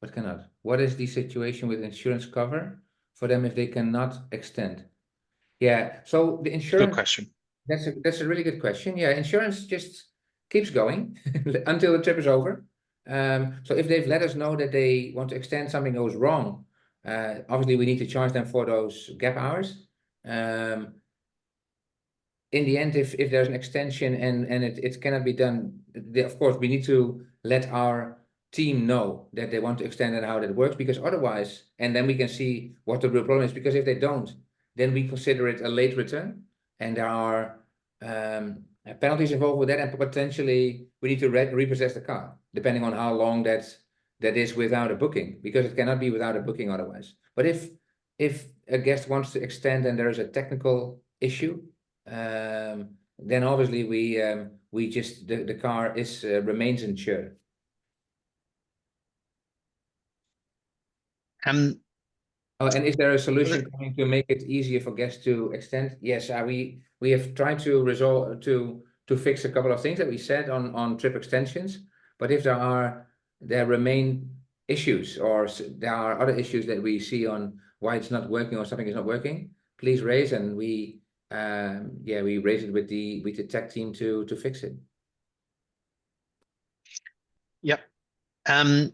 but cannot. What is the situation with insurance cover for them if they cannot extend? Yeah. So the insurance. Good question. That's a really good question. Yeah, insurance just keeps going until the trip is over. So if they've let us know that they want to extend, something goes wrong. Obviously, we need to charge them for those gap hours. In the end, if there's an extension and it cannot be done, of course, we need to let our team know that they want to extend and how that works, because otherwise, and then we can see what the real problem is, because if they don't, then we consider it a late return, and there are penalties involved with that, and potentially we need to repossess the car, depending on how long that is without a booking, because it cannot be without a booking otherwise. But if a guest wants to extend and there is a technical issue, then obviously we just the car is remains insured. Oh, and is there a solution coming to make it easier for guests to extend? Yes, we have tried to resolve to fix a couple of things that we said on trip extensions. But if there remain issues, or there are other issues that we see on why it's not working or something is not working, please raise, and we raise it with the tech team to fix it. Yep. There's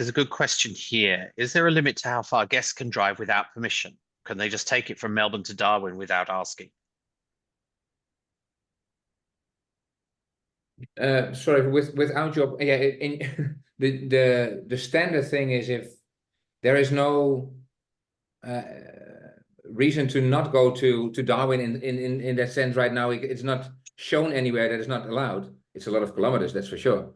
a good question here. Is there a limit to how far guests can drive without permission? Can they just take it from Melbourne to Darwin without asking? Sorry, without your the standard thing is, if there is no reason to not go to Darwin in that sense right now, it's not shown anywhere that it's not allowed. It's a lot of kilometers, that's for sure.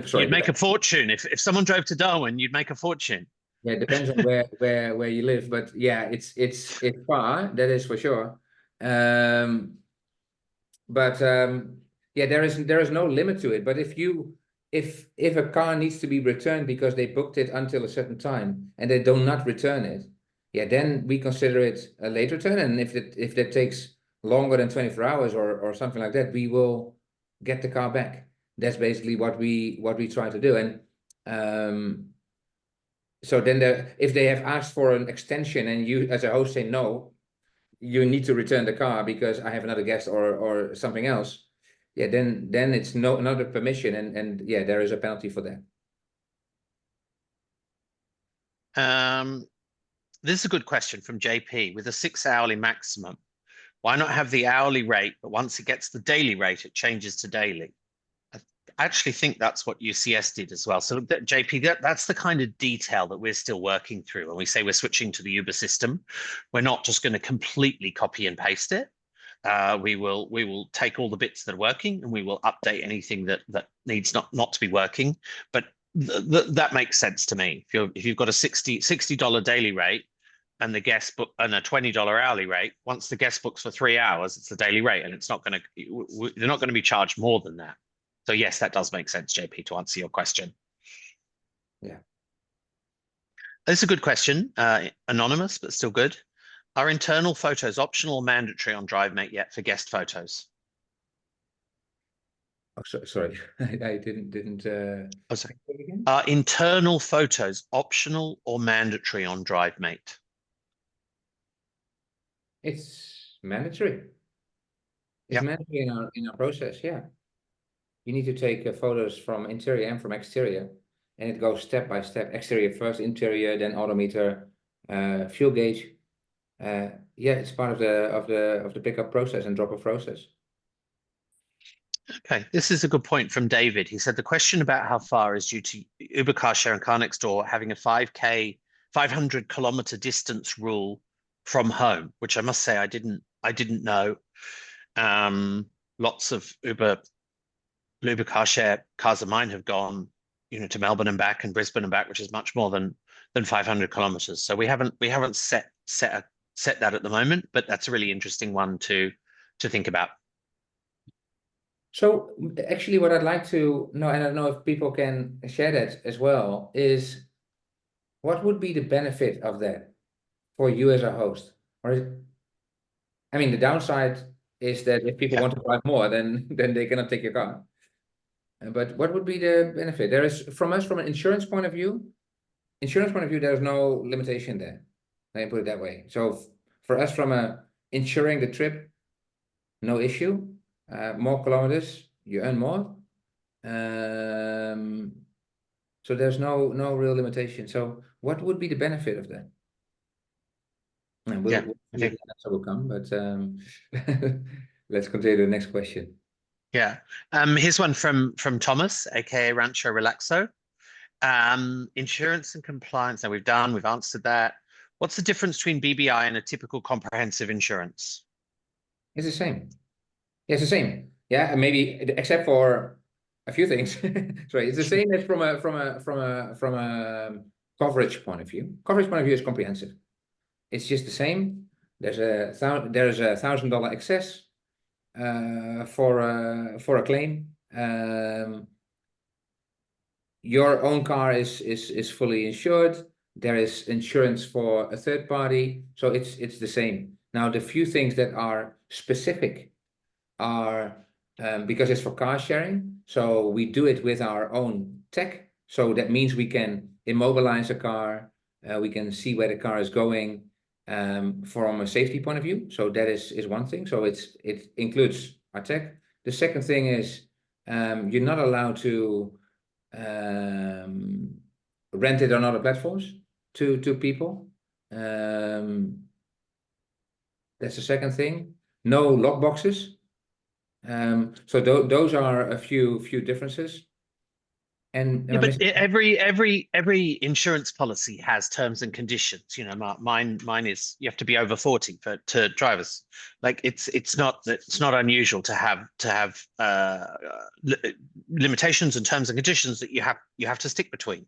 Sorry, you'd make a fortune if someone drove to Darwin. You'd make a fortune. Yeah, it depends on where you live, but yeah, it's far, that is for sure. Yeah, there is no limit to it. But if you if a car needs to be returned because they booked it until a certain time and they do not return it, yeah, then we consider it a late return. And if that takes longer than 24 hours or something like that, we will get the car back. That's basically what we try to do. And so then if they have asked for an extension and you as a host say no, you need to return the car because I have another guest or something else. Yeah, then it's another permission and yeah, there is a penalty for that. This is a good question from JP. With a 6 hourly maximum, why not have the hourly rate, but once it gets the daily rate, it changes to daily? I actually think that's what UCS did as well. So JP, that's the kind of detail that we're still working through. When we say we're switching to the Uber system, we're not just going to completely copy and paste it. We will take all the bits that are working and we will update anything that needs not to be working. But that makes sense to me. If you've got a $60 daily rate and the guest book and a $20 hourly rate, once the guest books for 3 hours, it's the daily rate, and it's not going to they're not going to be charged more than that. So yes, that does make sense, JP, to answer your question. Yeah. This is a good question, anonymous, but still good. Are internal photos optional or mandatory on DriveMate yet for guest photos? Oh, sorry, I didn't. Oh, sorry. Are internal photos optional or mandatory on DriveMate? It's mandatory. It's mandatory in our process. Yeah, you need to take photos from interior and from exterior, and it goes step by step. Exterior first, interior, then odometer, fuel gauge. Yeah, it's part of the pickup process and drop-off process. Okay, this is a good point from David. He said the question about how far is due to Uber Car Share and Car Next Door having a 500 kilometer distance rule from home, which I must say I didn't know. Lots of Uber Car Share cars of mine have gone, to Melbourne and back and Brisbane and back, which is much more than 500 kilometers. So we haven't set that at the moment, but that's a really interesting one to think about. So actually what I'd like to know, and I don't know if people can share that as well, is what would be the benefit of that for you as a host? Or I mean, the downside is that if people want to drive more, then they cannot take your car. But what would be the benefit? There is, from an insurance point of view, there's no limitation there. Let me put it that way. So for us, from insuring the trip, no issue. More kilometers, you earn more. So there's no real limitation. So what would be the benefit of that? And we'll see if the answer will come, but let's continue to the next question. Yeah. Here's one from Thomas, aka Rancho Relaxo. Insurance and compliance. Now we've answered that. What's the difference between BBI and a typical comprehensive insurance? It's the same. Yeah, it's the same. Yeah, maybe except for a few things. Sorry, it's the same as from a coverage point of view. Coverage point of view is comprehensive. It's just the same. There's a $1,000 excess for a claim. Your own car is fully insured. There is insurance for a third party, so it's the same. Now the few things that are specific are because it's for car sharing, so we do it with our own tech. So that means we can immobilize a car, we can see where the car is going from a safety point of view. So that is one thing. So it includes our tech. The second thing is you're not allowed to rent it on other platforms to people. That's the second thing. No lock boxes. So those are a few differences. And yeah, but every insurance policy has terms and conditions. Mine is you have to be over 40 to drivers. Like it's not unusual to have limitations and terms and conditions that you have to stick between.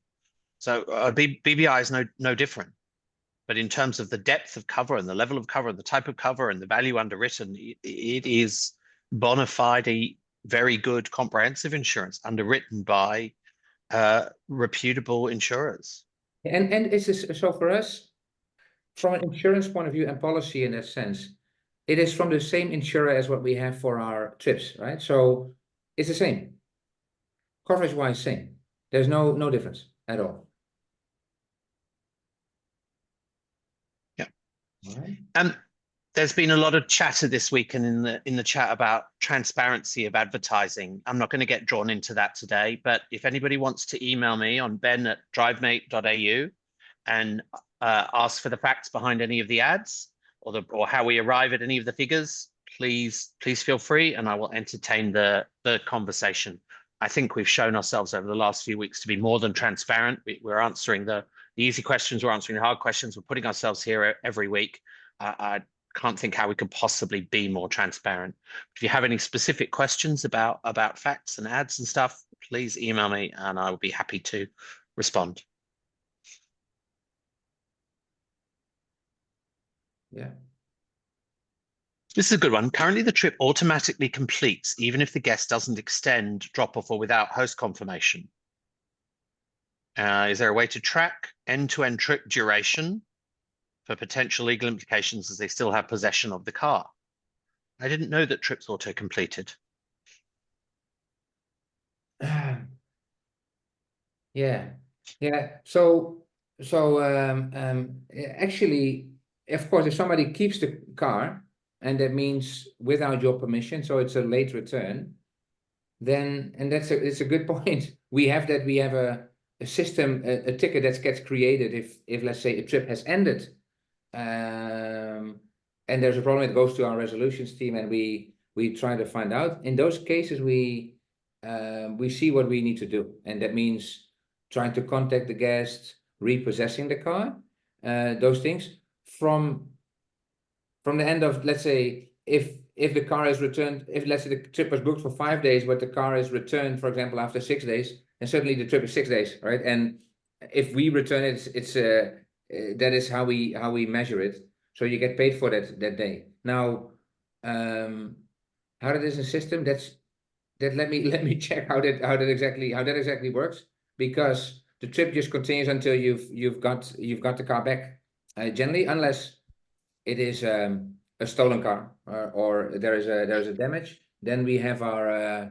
So BBI is no different. But in terms of the depth of cover and the level of cover and the type of cover and the value underwritten, it is bona fide very good comprehensive insurance underwritten by reputable insurers. And it's so for us, from an insurance point of view and policy in that sense, it is from the same insurer as what we have for our trips, right? So it's the same. Coverage-wise, same. There's no difference at all. Yeah. All right. There's been a lot of chatter this week and in the chat about transparency of advertising. I'm not going to get drawn into that today, but if anybody wants to email me on ben@drivemate.au and ask for the facts behind any of the ads or how we arrive at any of the figures, please feel free, and I will entertain the conversation. I think we've shown ourselves over the last few weeks to be more than transparent. We're answering the easy questions, we're answering the hard questions, we're putting ourselves here every week. I can't think how we could possibly be more transparent. If you have any specific questions about facts and ads and stuff, please email me and I will be happy to respond. Yeah. This is a good one. Currently, the trip automatically completes even if the guest doesn't extend, drop off, or without host confirmation. Is there a way to track end-to-end trip duration for potential legal implications as they still have possession of the car? I didn't know that trips auto-completed. Yeah. So actually, of course, if somebody keeps the car, and that means without your permission, so it's a late return, then, and it's a good point. We have a system, a ticket that gets created if let's say a trip has ended, and there's a problem. It goes to our resolutions team, and we try to find out. In those cases, we see what we need to do, and that means trying to contact the guest, repossessing the car, those things from the end of, let's say, if the car is returned, if let's say the trip was booked for 5 days, but the car is returned, for example, after 6 days, then certainly the trip is 6 days, right? And if we return it, it's that is how we measure it. So you get paid for that day. Now, how that is a system, let me check how that exactly works, because the trip just continues until you've got the car back, generally, unless it is a stolen car or there is a damage. Then we have our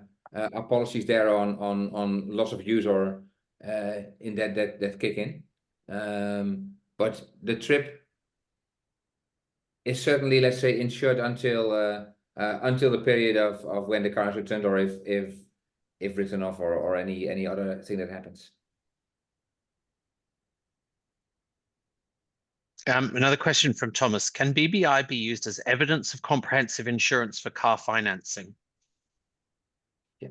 policies there on loss of use or in that kick in. But the trip is certainly, let's say, insured until the period of when the car is returned, or if written off, or any other thing that happens. Another question from Thomas. Can BBI be used as evidence of comprehensive insurance for car financing? Yeah,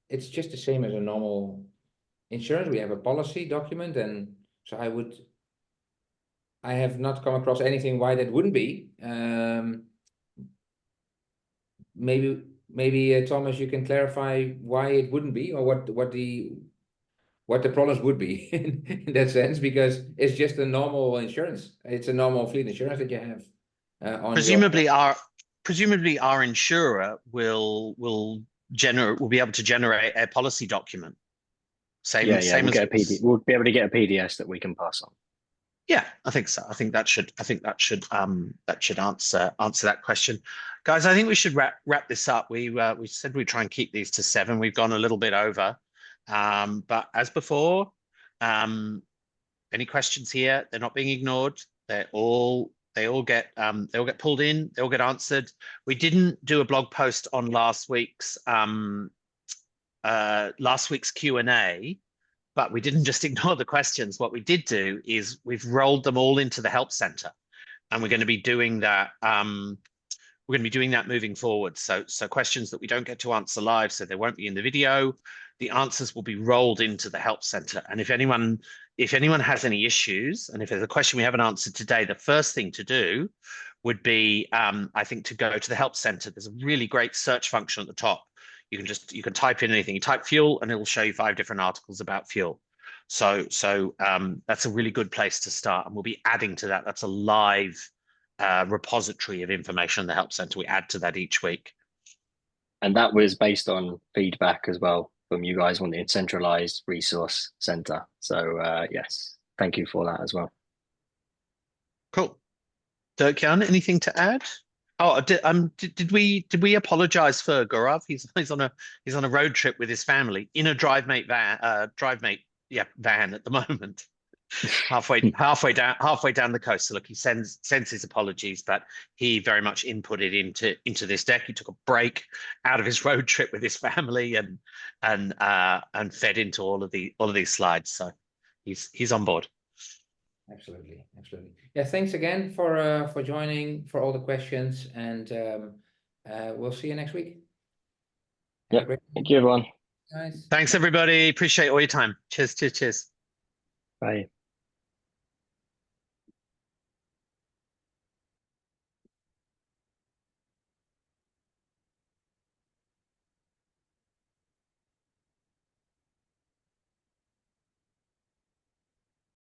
it's just the same as a normal insurance. We have a policy document, and so I have not come across anything why that wouldn't be. Maybe Thomas, you can clarify why it wouldn't be, or what the problems would be in that sense, because it's just a normal insurance. It's a normal fleet insurance that you have on presumably our insurer will be able to generate a policy document. Same as we'll be able to get a PDS that we can pass on. Yeah, I think so. I think that should answer that question. Guys, I think we should wrap this up. We said we'd try and keep these to 7. We've gone a little bit over. But as before, any questions here, they're not being ignored. They all get pulled in, they all get answered. We didn't do a blog post on last week's Q&A, but we didn't just ignore the questions. What we did do is we've rolled them all into the help center, and we're going to be doing that. We're going to be doing that moving forward. So questions that we don't get to answer live, so they won't be in the video, the answers will be rolled into the help center. And if anyone has any issues, and if there's a question we haven't answered today, the first thing to do would be, I think, to go to the help center. There's a really great search function at the top. You can type in anything. You type fuel, and it will show you 5 different articles about fuel. So that's a really good place to start, and we'll be adding to that. That's a live repository of information in the help center. We add to that each week. And that was based on feedback as well from you guys wanting a centralized resource center. So yes, thank you for that as well. Cool. Dirk-Jan, anything to add? Oh, did we apologize for Gaurav? He's on a road trip with his family in a DriveMate van at the moment. halfway down the coast. So look, he sends his apologies, but he very much inputted into this deck. He took a break out of his road trip with his family and fed into all of these slides. So he's on board. Absolutely. Yeah, thanks again for joining, for all the questions, and we'll see you next week. Have a Yep. great Thank you, everyone. guys. Thanks, everybody. Appreciate all your time. Cheers. Bye.